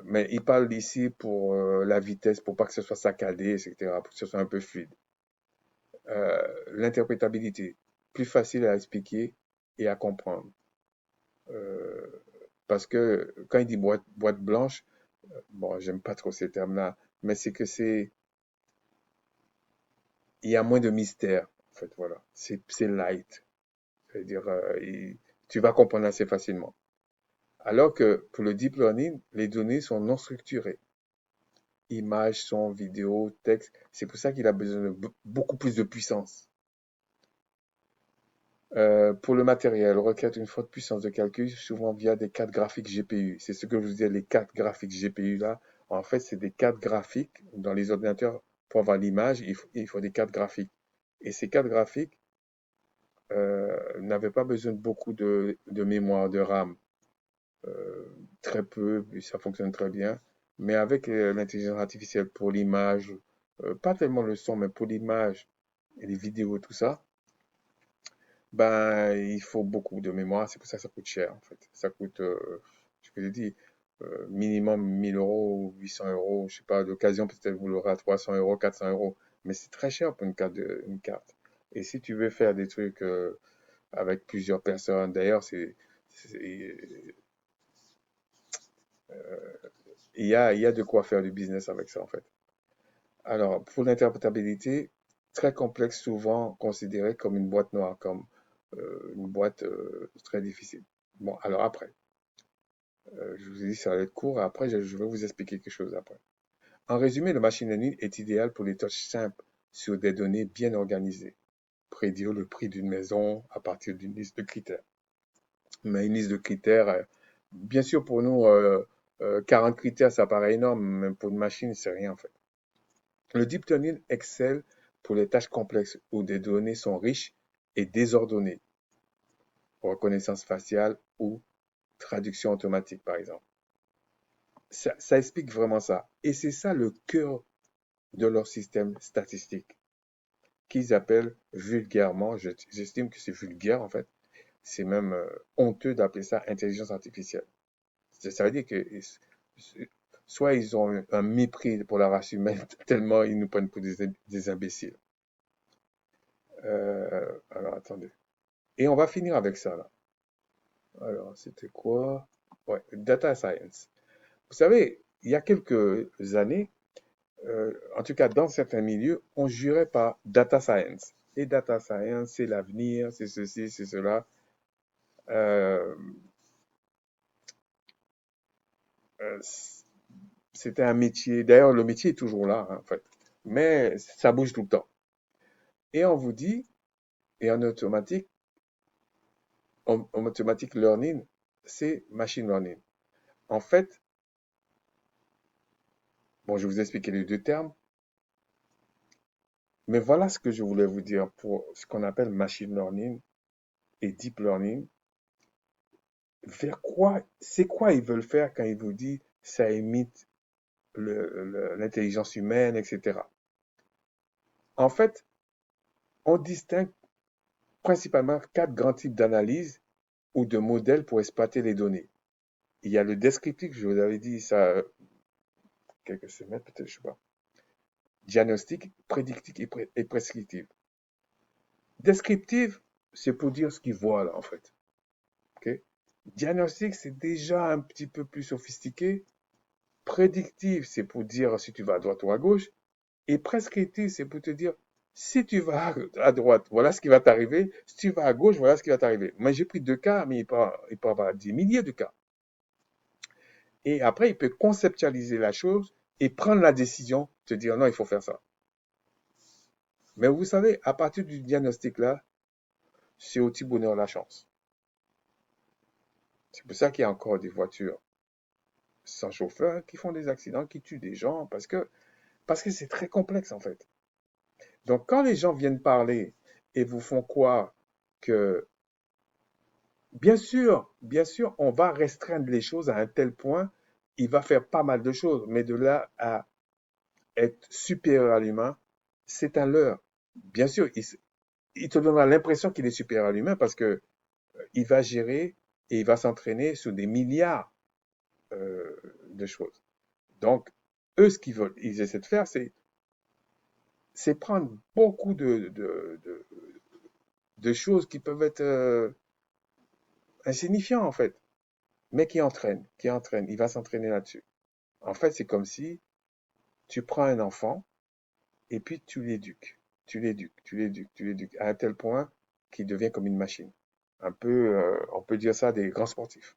Mais il parle ici pour la vitesse, pour pas que ce soit saccadé, etc., pour que ce soit un peu fluide. L'interprétabilité, plus facile à expliquer et à comprendre. Euh, parce que quand il dit boîte blanche, bon, j'aime pas trop ces termes-là, mais c'est que il y a moins de mystère, en fait, voilà. C'est light. C'est-à-dire, tu vas comprendre assez facilement. Alors que pour le deep learning, les données sont non structurées. Images, son, vidéo, texte. C'est pour ça qu'il a besoin de beaucoup plus de puissance. Pour le matériel, requiert une forte puissance de calcul, souvent via des cartes graphiques GPU. C'est ce que je vous disais, les cartes graphiques GPU là. En fait, c'est des cartes graphiques dans les ordinateurs. Pour avoir l'image, il faut des cartes graphiques. Et ces cartes graphiques n'avaient pas besoin de beaucoup de mémoire, de RAM. Euh, Très peu, puis ça fonctionne très bien. Mais avec l'intelligence artificielle pour l'image, pas tellement le son, mais pour l'image et les vidéos, tout ça, ben, il faut beaucoup de mémoire, c'est pour ça que ça coûte cher en fait. Ça coûte, je vous ai dit, minimum 1000 euros, 800 euros, je sais pas, d'occasion peut-être vous l'aurez à 300 euros, 400 euros, mais c'est très cher pour une carte. Et si tu veux faire des trucs avec plusieurs personnes, d'ailleurs, il y a de quoi faire du business avec ça en fait. Alors, pour l'interprétabilité, très complexe, souvent considérée comme une boîte noire, comme une boîte très difficile. Bon, alors après, je vous ai dit ça allait être court, après je vais vous expliquer quelque chose après. En résumé, le machine learning est idéal pour les tâches simples sur des données bien organisées. Prédire le prix d'une maison à partir d'une liste de critères. Mais une liste de critères, bien sûr pour nous, 40 critères, ça paraît énorme, mais pour une machine, c'est rien en fait. Le deep learning excelle pour les tâches complexes où des données sont riches et désordonnées. reconnaissance faciale ou traduction automatique, par exemple. Ça explique vraiment ça. Et c'est ça le cœur de leur système statistique, qu'ils appellent vulgairement, j'estime que c'est vulgaire en fait, c'est même honteux d'appeler ça intelligence artificielle. Ça veut dire que soit ils ont un mépris pour la race humaine tellement ils nous prennent pour des imbéciles. Alors attendez. Et on va finir avec ça là. Alors c'était quoi? Ouais, data science. Vous savez, il y a quelques années, en tout cas dans certains milieux, on jurait par data science. Et data science, c'est l'avenir, c'est ceci, c'est cela. Euh, euh, C'était un métier. D'ailleurs, le métier est toujours là, hein, en fait. Mais ça bouge tout le temps. Et on vous dit, et en automatique, en automatic learning, c'est machine learning. En fait, bon, je vais vous expliquer les deux termes, mais voilà ce que je voulais vous dire pour ce qu'on appelle machine learning et deep learning. Vers quoi, c'est quoi ils veulent faire quand ils vous disent ça imite l'intelligence humaine, etc. En fait, on distingue principalement quatre grands types d'analyse ou de modèles pour exploiter les données. Il y a le descriptif, je vous avais dit ça quelques semaines, peut-être, je sais pas. Diagnostic, prédictif et prescriptif. Descriptif, c'est pour dire ce qu'il voit là, en fait. Ok. Diagnostic, c'est déjà un petit peu plus sophistiqué. Prédictif, c'est pour dire si tu vas à droite ou à gauche. Et prescriptif, c'est pour te dire si tu vas à droite, voilà ce qui va t'arriver. Si tu vas à gauche, voilà ce qui va t'arriver. Moi, j'ai pris deux cas, mais il peut y avoir des milliers de cas. Et après, il peut conceptualiser la chose et prendre la décision, te dire non, il faut faire ça. Mais vous savez, à partir du diagnostic là, c'est au petit bonheur la chance. C'est pour ça qu'il y a encore des voitures sans chauffeur qui font des accidents, qui tuent des gens, parce que c'est très complexe en fait. Donc quand les gens viennent parler et vous font croire que, bien sûr, on va restreindre les choses à un tel point, il va faire pas mal de choses, mais de là à être supérieur à l'humain, c'est un leurre. Bien sûr, il te donnera l'impression qu'il est supérieur à l'humain parce que il va gérer et il va s'entraîner sur des milliards de choses. Donc, eux, ce qu'ils veulent, ils essaient de faire, c'est prendre beaucoup de choses qui peuvent être insignifiantes, en fait, mais qui entraînent. Il va s'entraîner là-dessus. En fait, c'est comme si tu prends un enfant et puis tu l'éduques. Tu l'éduques à un tel point qu'il devient comme une machine. Un peu, on peut dire ça des grands sportifs.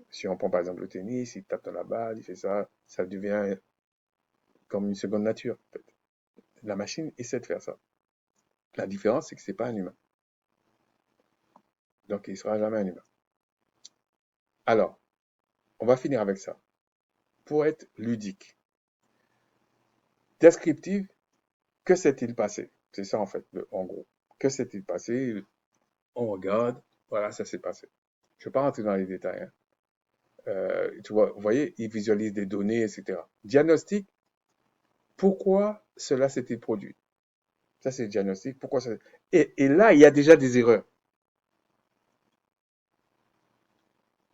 Si on prend par exemple le tennis, il tape dans la balle, il fait ça, ça devient comme une seconde nature. En fait. La machine essaie de faire ça. La différence, c'est que c'est pas un humain. Donc, il ne sera jamais un humain. Alors, on va finir avec ça. Pour être ludique, descriptive, que s'est-il passé? C'est ça en fait, en gros. Que s'est-il passé? On regarde, voilà, ça s'est passé. Je ne vais pas rentrer dans les détails. Hein. Tu vois, vous voyez, il visualise des données, etc. Diagnostic, pourquoi cela s'est-il produit? Ça, c'est le diagnostic. Pourquoi ça... et là, il y a déjà des erreurs.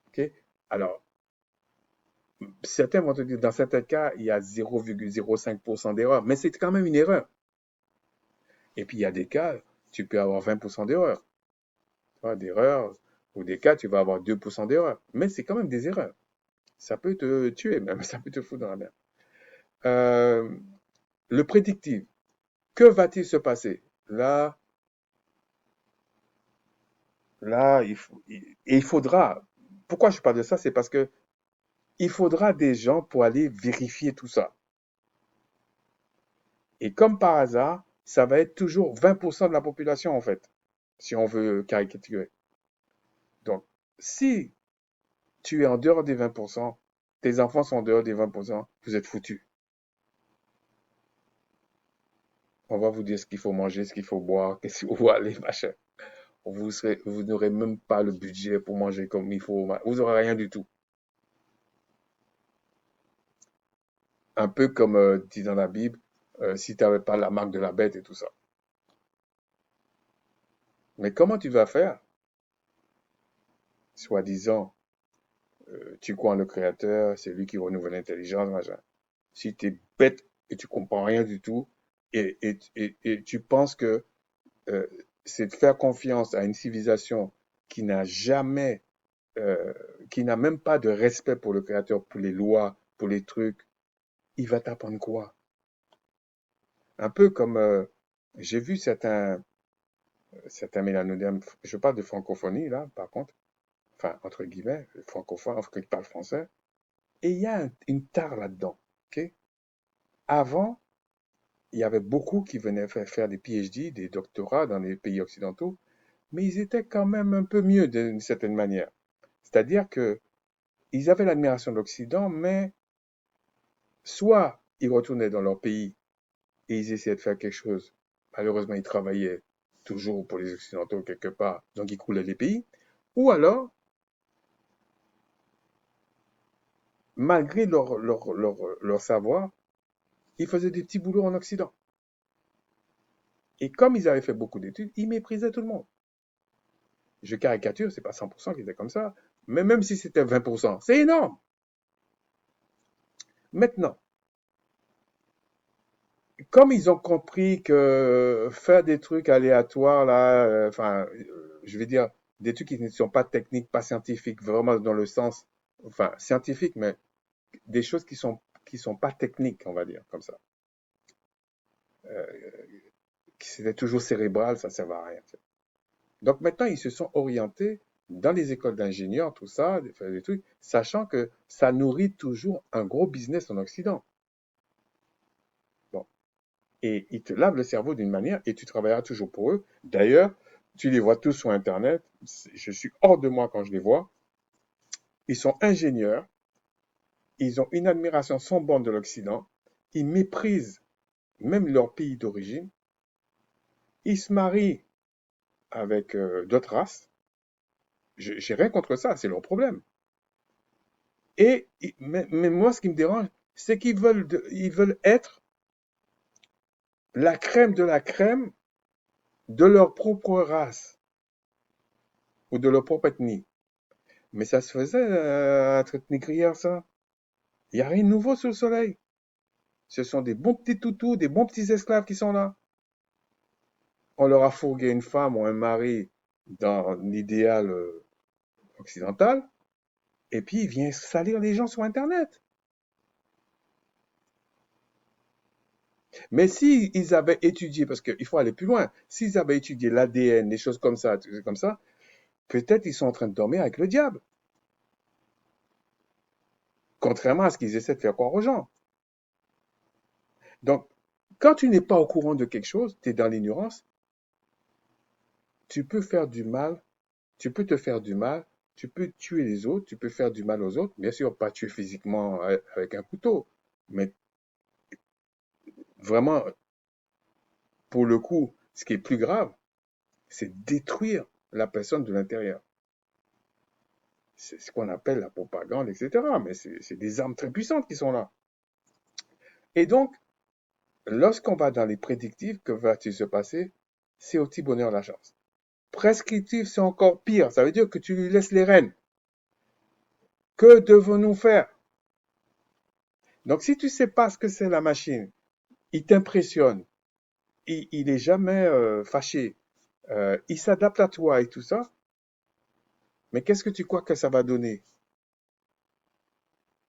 Okay. Alors, certains vont te dire, dans certains cas, il y a 0,05% d'erreur, mais c'est quand même une erreur. Et puis, il y a des cas, tu peux avoir 20% d'erreur. D'erreur, ou des cas, tu vas avoir 2% d'erreur. Mais c'est quand même des erreurs. Ça peut te tuer, même, ça peut te foutre dans la merde. Euh, le prédictif, que va-t-il se passer? Là, il faudra. Pourquoi je parle de ça? C'est parce que il faudra des gens pour aller vérifier tout ça. Et comme par hasard, ça va être toujours 20% de la population, en fait, si on veut caricaturer. Donc, si tu es en dehors des 20%, tes enfants sont en dehors des 20%, vous êtes foutus. On va vous dire ce qu'il faut manger, ce qu'il faut boire, qu'est-ce qu'il faut aller, machin. vous n'aurez même pas le budget pour manger comme il faut. Vous n'aurez rien du tout. Un peu comme dit dans la Bible, si tu n'avais pas la marque de la bête et tout ça. Mais comment tu vas faire, soi-disant, tu crois en le Créateur, c'est lui qui renouvelle l'intelligence, machin. Si tu es bête et tu comprends rien du tout, et tu penses que euh, c'est de faire confiance à une civilisation qui n'a jamais, euh, qui n'a même pas de respect pour le Créateur, pour les lois, pour les trucs, il va t'apprendre quoi? Un peu comme j'ai vu certains mélanodermes, je parle de francophonie là, par contre, enfin entre guillemets, francophones, enfin, qui parlent français, et il y a une tare là-dedans. Ok. Avant, il y avait beaucoup qui venaient faire des PhD, des doctorats dans les pays occidentaux, mais ils étaient quand même un peu mieux d'une certaine manière. C'est-à-dire que ils avaient l'admiration de l'Occident, mais soit ils retournaient dans leur pays et ils essayaient de faire quelque chose. Malheureusement, ils travaillaient toujours pour les Occidentaux quelque part, donc ils coulaient les pays. Ou alors, malgré leur savoir, ils faisaient des petits boulots en Occident. Et comme ils avaient fait beaucoup d'études, ils méprisaient tout le monde. Je caricature, c'est pas 100% qui étaient comme ça, mais même si c'était 20%, c'est énorme. Maintenant, comme ils ont compris que faire des trucs aléatoires, là, enfin, je vais dire, des trucs qui ne sont pas techniques, pas scientifiques, vraiment dans le sens, enfin, scientifique, mais des choses qui sont pas techniques, on va dire, comme ça. Euh, qui c'était toujours cérébral, ça ne sert à rien. Donc maintenant, ils se sont orientés dans les écoles d'ingénieurs, tout ça, faire des trucs, sachant que ça nourrit toujours un gros business en Occident. Bon. Et ils te lavent le cerveau d'une manière et tu travailleras toujours pour eux. D'ailleurs, tu les vois tous sur Internet. Je suis hors de moi quand je les vois. Ils sont ingénieurs. Ils ont une admiration sans borne de l'Occident. Ils méprisent même leur pays d'origine. Ils se marient avec d'autres races. J'ai rien contre ça, c'est leur problème. Mais moi, ce qui me dérange, c'est ils veulent être la crème de la crème de leur propre race ou de leur propre ethnie. Mais ça se faisait à traite négrière, ça. Il n'y a rien de nouveau sous le soleil. Ce sont des bons petits toutous, des bons petits esclaves qui sont là. On leur a fourgué une femme ou un mari dans l'idéal occidental, et puis ils viennent salir les gens sur Internet. Mais si ils avaient étudié, parce qu'il faut aller plus loin, s'ils avaient étudié l'ADN, des choses comme ça, peut-être ils sont en train de dormir avec le diable. Contrairement à ce qu'ils essaient de faire croire aux gens. Donc, quand tu n'es pas au courant de quelque chose, tu es dans l'ignorance, tu peux faire du mal, tu peux te faire du mal, tu peux tuer les autres, tu peux faire du mal aux autres. Bien sûr, pas tuer physiquement avec un couteau, mais vraiment, pour le coup, ce qui est plus grave, c'est détruire la personne de l'intérieur. C'est ce qu'on appelle la propagande, etc. Mais c'est des armes très puissantes qui sont là. Et donc, lorsqu'on va dans les prédictifs, que va-t-il se passer? C'est au petit bonheur la chance. Prescriptif, c'est encore pire. Ça veut dire que tu lui laisses les rênes. Que devons-nous faire? Donc, si tu sais pas ce que c'est la machine, il t'impressionne, il est jamais fâché, il s'adapte à toi et tout ça, mais qu'est-ce que tu crois que ça va donner?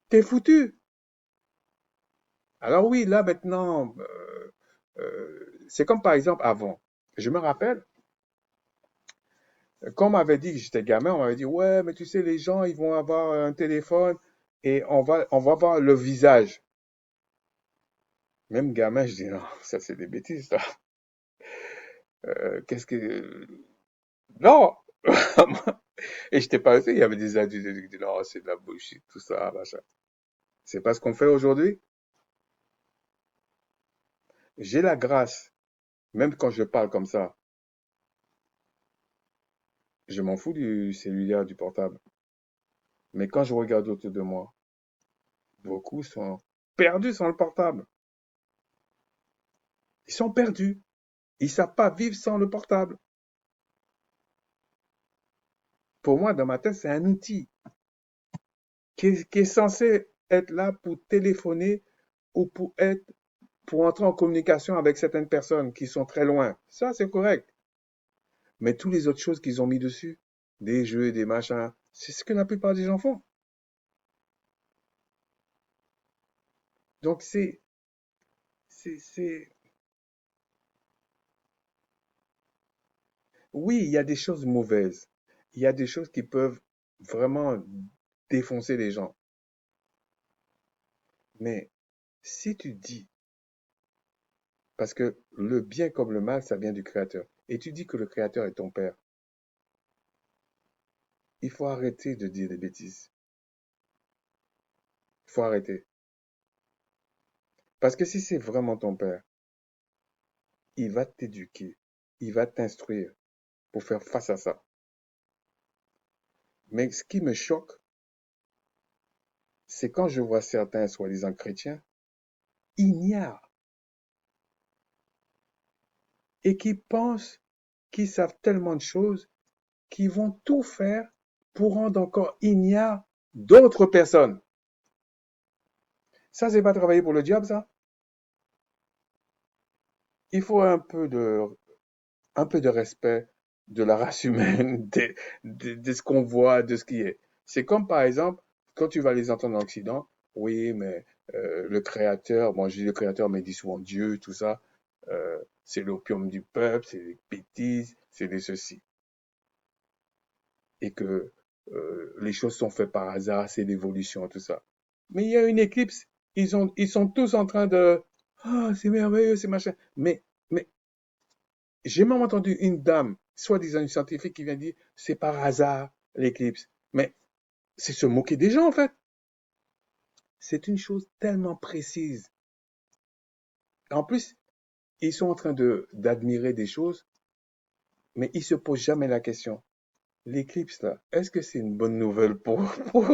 T'es foutu. Alors oui, là maintenant, c'est comme par exemple avant. Je me rappelle, quand on m'avait dit que j'étais gamin, on m'avait dit, ouais, mais tu sais, les gens, ils vont avoir un téléphone et on va voir le visage. Même gamin, je dis, non, ça c'est des bêtises, ça. Qu'est-ce que... Non! Et j'étais pas resté, il y avait des adultes qui disaient, non, c'est de la bullshit, tout ça, machin. C'est pas ce qu'on fait aujourd'hui. J'ai la grâce, même quand je parle comme ça, Je m'en fous du cellulaire, du portable. Mais quand je regarde autour de moi, beaucoup sont perdus sans le portable. Ils sont perdus. Ils savent pas vivre sans le portable. Pour moi, dans ma tête, c'est un outil qui est censé être là pour téléphoner ou pour entrer en communication avec certaines personnes qui sont très loin. Ça, c'est correct. Mais toutes les autres choses qu'ils ont mis dessus, des jeux, des machins, c'est ce que la plupart des gens font. Donc c'est, oui, il y a des choses mauvaises. Il y a des choses qui peuvent vraiment défoncer les gens. Mais si tu dis, parce que le bien comme le mal, ça vient du Créateur, et tu dis que le Créateur est ton Père, il faut arrêter de dire des bêtises. Il faut arrêter. Parce que si c'est vraiment ton Père, il va t'éduquer, il va t'instruire pour faire face à ça. Mais ce qui me choque, c'est quand je vois certains soi-disant chrétiens ignares et qui pensent qu'ils savent tellement de choses qu'ils vont tout faire pour rendre encore ignares d'autres personnes. Ça, c'est pas travailler pour le diable, ça. Il faut un peu de respect de la race humaine, de ce qu'on voit, de ce qui est. C'est comme, par exemple, quand tu vas les entendre en Occident, oui, mais le créateur, bon, je dis le créateur, mais il dit souvent Dieu, tout ça, c'est l'opium du peuple, c'est les bêtises, c'est les ceci. Et que les choses sont faites par hasard, c'est l'évolution, tout ça. Mais il y a une éclipse, ils sont tous en train de, ah, c'est merveilleux, c'est machin. Mais j'ai même entendu une dame, soi-disant une scientifique, qui vient dire, c'est par hasard l'éclipse. Mais c'est se moquer des gens, en fait. C'est une chose tellement précise. En plus, ils sont en train d'admirer des choses, mais ils se posent jamais la question. L'éclipse, là, est-ce que c'est une bonne nouvelle pour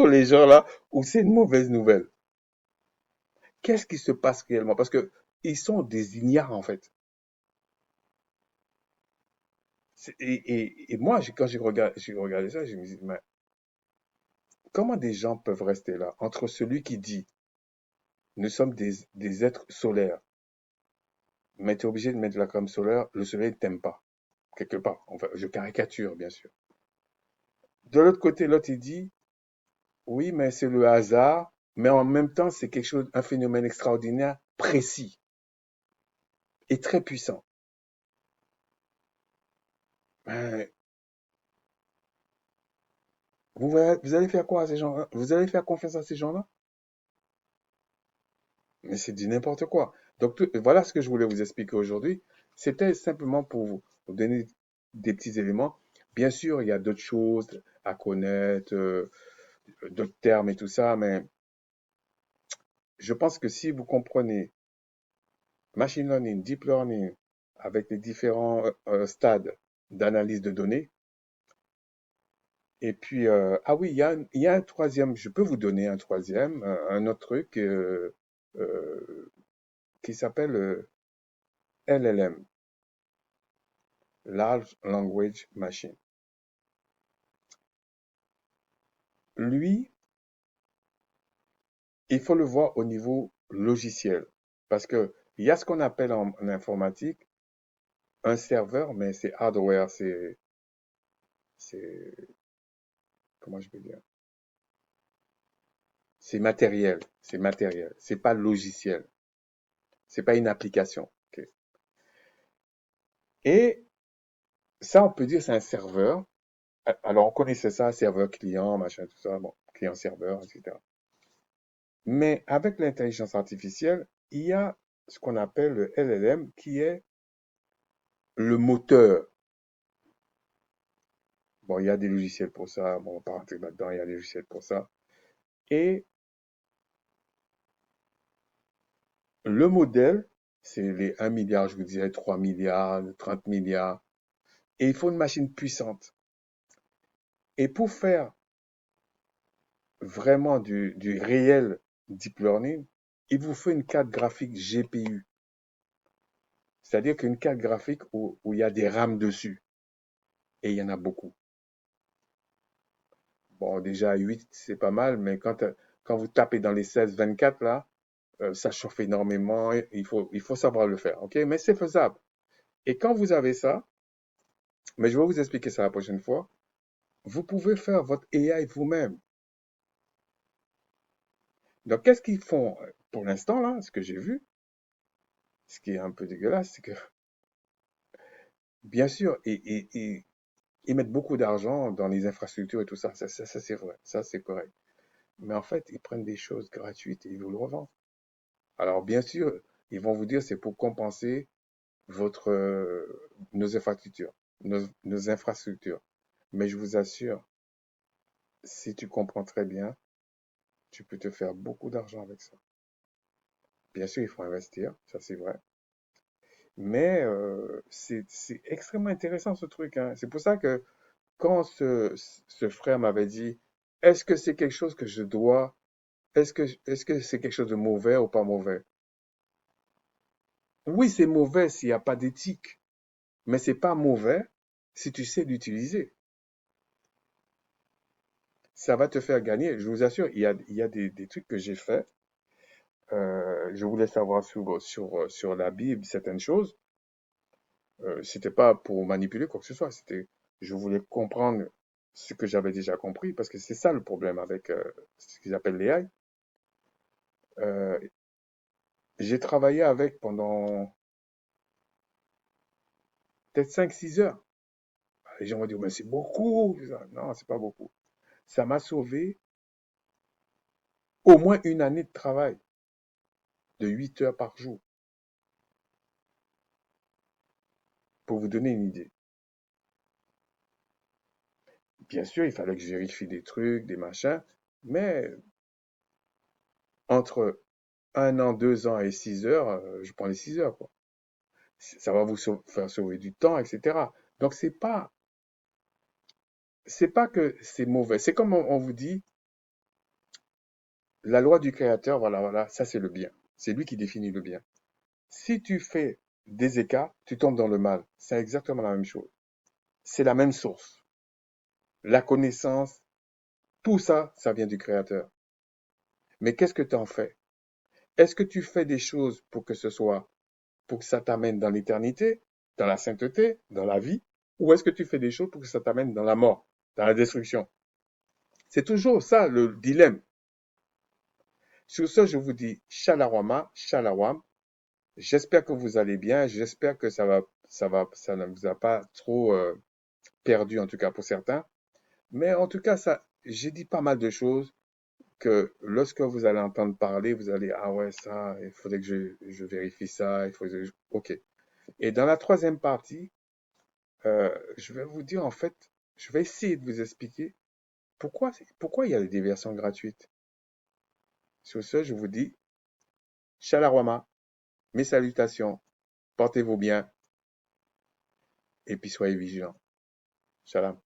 les gens, là, ou c'est une mauvaise nouvelle? Qu'est-ce qui se passe réellement? Parce que ils sont des ignares, en fait. Et moi, quand j'ai regardé ça, je me dis, mais comment des gens peuvent rester là entre celui qui dit nous sommes des êtres solaires, mais tu es obligé de mettre de la crème solaire, le soleil ne t'aime pas, quelque part. Enfin, je caricature, bien sûr. De l'autre côté, l'autre, il dit, oui, mais c'est le hasard, mais en même temps, c'est quelque chose, un phénomène extraordinaire, précis et très puissant. Ben, vous allez faire quoi à ces gens-là? Vous allez faire confiance à ces gens-là? Mais c'est du n'importe quoi. Donc, voilà ce que je voulais vous expliquer aujourd'hui. C'était simplement pour vous donner des petits éléments. Bien sûr, il y a d'autres choses à connaître, d'autres termes et tout ça, mais je pense que si vous comprenez machine learning, deep learning, avec les différents stades d'analyse de données, et puis, ah oui, il y a un troisième, je peux vous donner un troisième, un autre truc euh, qui s'appelle LLM, Large Language Machine. Lui, il faut le voir au niveau logiciel, parce que il y a ce qu'on appelle en informatique un serveur, mais c'est hardware, c'est, comment je peux dire? C'est matériel, c'est pas logiciel, c'est pas une application. Ok. Et ça, on peut dire c'est un serveur. Alors, on connaissait ça, serveur client, machin, tout ça, bon, client-serveur, etc. Mais avec l'intelligence artificielle, il y a ce qu'on appelle le LLM qui est le moteur. Bon, il y a des logiciels pour ça, bon, on va pas rentrer là-dedans, il y a des logiciels pour ça. Et le modèle, c'est les 1 milliard, je vous disais 3 milliards, 30 milliards. Et il faut une machine puissante. Et pour faire vraiment du réel deep learning, il vous faut une carte graphique GPU. C'est-à-dire qu'une carte graphique où il y a des RAM dessus. Et il y en a beaucoup. Bon, déjà 8, c'est pas mal, mais quand vous tapez dans les 16, 24, là, ça chauffe énormément. Il faut savoir le faire, OK? Mais c'est faisable. Et quand vous avez ça, mais je vais vous expliquer ça la prochaine fois, vous pouvez faire votre AI vous-même. Donc, qu'est-ce qu'ils font pour l'instant, là, ce que j'ai vu, ce qui est un peu dégueulasse, c'est que, bien sûr, ils mettent beaucoup d'argent dans les infrastructures et tout ça. Ça, c'est vrai. Ça, c'est correct. Mais en fait, ils prennent des choses gratuites et ils vous le revendent. Alors, bien sûr, ils vont vous dire c'est pour compenser nos infrastructures, nos infrastructures. Mais je vous assure, si tu comprends très bien, tu peux te faire beaucoup d'argent avec ça. Bien sûr, il faut investir, ça c'est vrai. Mais c'est extrêmement intéressant ce truc, hein. C'est pour ça que quand ce frère m'avait dit, est-ce que c'est quelque chose que je dois, est-ce que c'est quelque chose de mauvais ou pas mauvais? Oui, c'est mauvais s'il n'y a pas d'éthique, mais c'est pas mauvais si tu sais l'utiliser. Ça va te faire gagner. Je vous assure, il y a des trucs que j'ai faits. Je voulais savoir sur la Bible certaines choses. C'était pas pour manipuler quoi que ce soit. Je voulais comprendre ce que j'avais déjà compris parce que c'est ça le problème avec ce qu'ils appellent l'AI. Euh, j'ai travaillé avec pendant peut-être 5, 6 heures. Les gens vont dire, mais c'est beaucoup. Non, c'est pas beaucoup. Ça m'a sauvé au moins une année de travail de 8 heures par jour, pour vous donner une idée. Bien sûr, il fallait que je vérifie des trucs, des machins, mais entre 1 an, 2 ans et 6 heures, je prends les 6 heures, quoi. Ça va vous faire sauver du temps, etc. Donc, c'est pas que c'est mauvais. C'est comme on vous dit, la loi du créateur, voilà, voilà, ça c'est le bien. C'est lui qui définit le bien. Si tu fais des écarts, tu tombes dans le mal. C'est exactement la même chose. C'est la même source. La connaissance, tout ça, ça vient du créateur. Mais qu'est-ce que tu en fais? Est-ce que tu fais des choses pour que ça t'amène dans l'éternité, dans la sainteté, dans la vie, ou est-ce que tu fais des choses pour que ça t'amène dans la mort, dans la destruction? C'est toujours ça le dilemme. Sur ce, je vous dis Shalawama, Shalawam. J'espère que vous allez bien. J'espère que ça ne vous a pas trop perdu, en tout cas pour certains. Mais en tout cas, j'ai dit pas mal de choses que lorsque vous allez entendre parler, vous allez, ah ouais, ça, il faudrait que je vérifie ça, ok. Et dans la troisième partie, je vais vous dire en fait, je vais essayer de vous expliquer pourquoi il y a des versions gratuites. Sur ce, je vous dis, Shalawama, mes salutations, portez-vous bien et puis soyez vigilants. Shalom.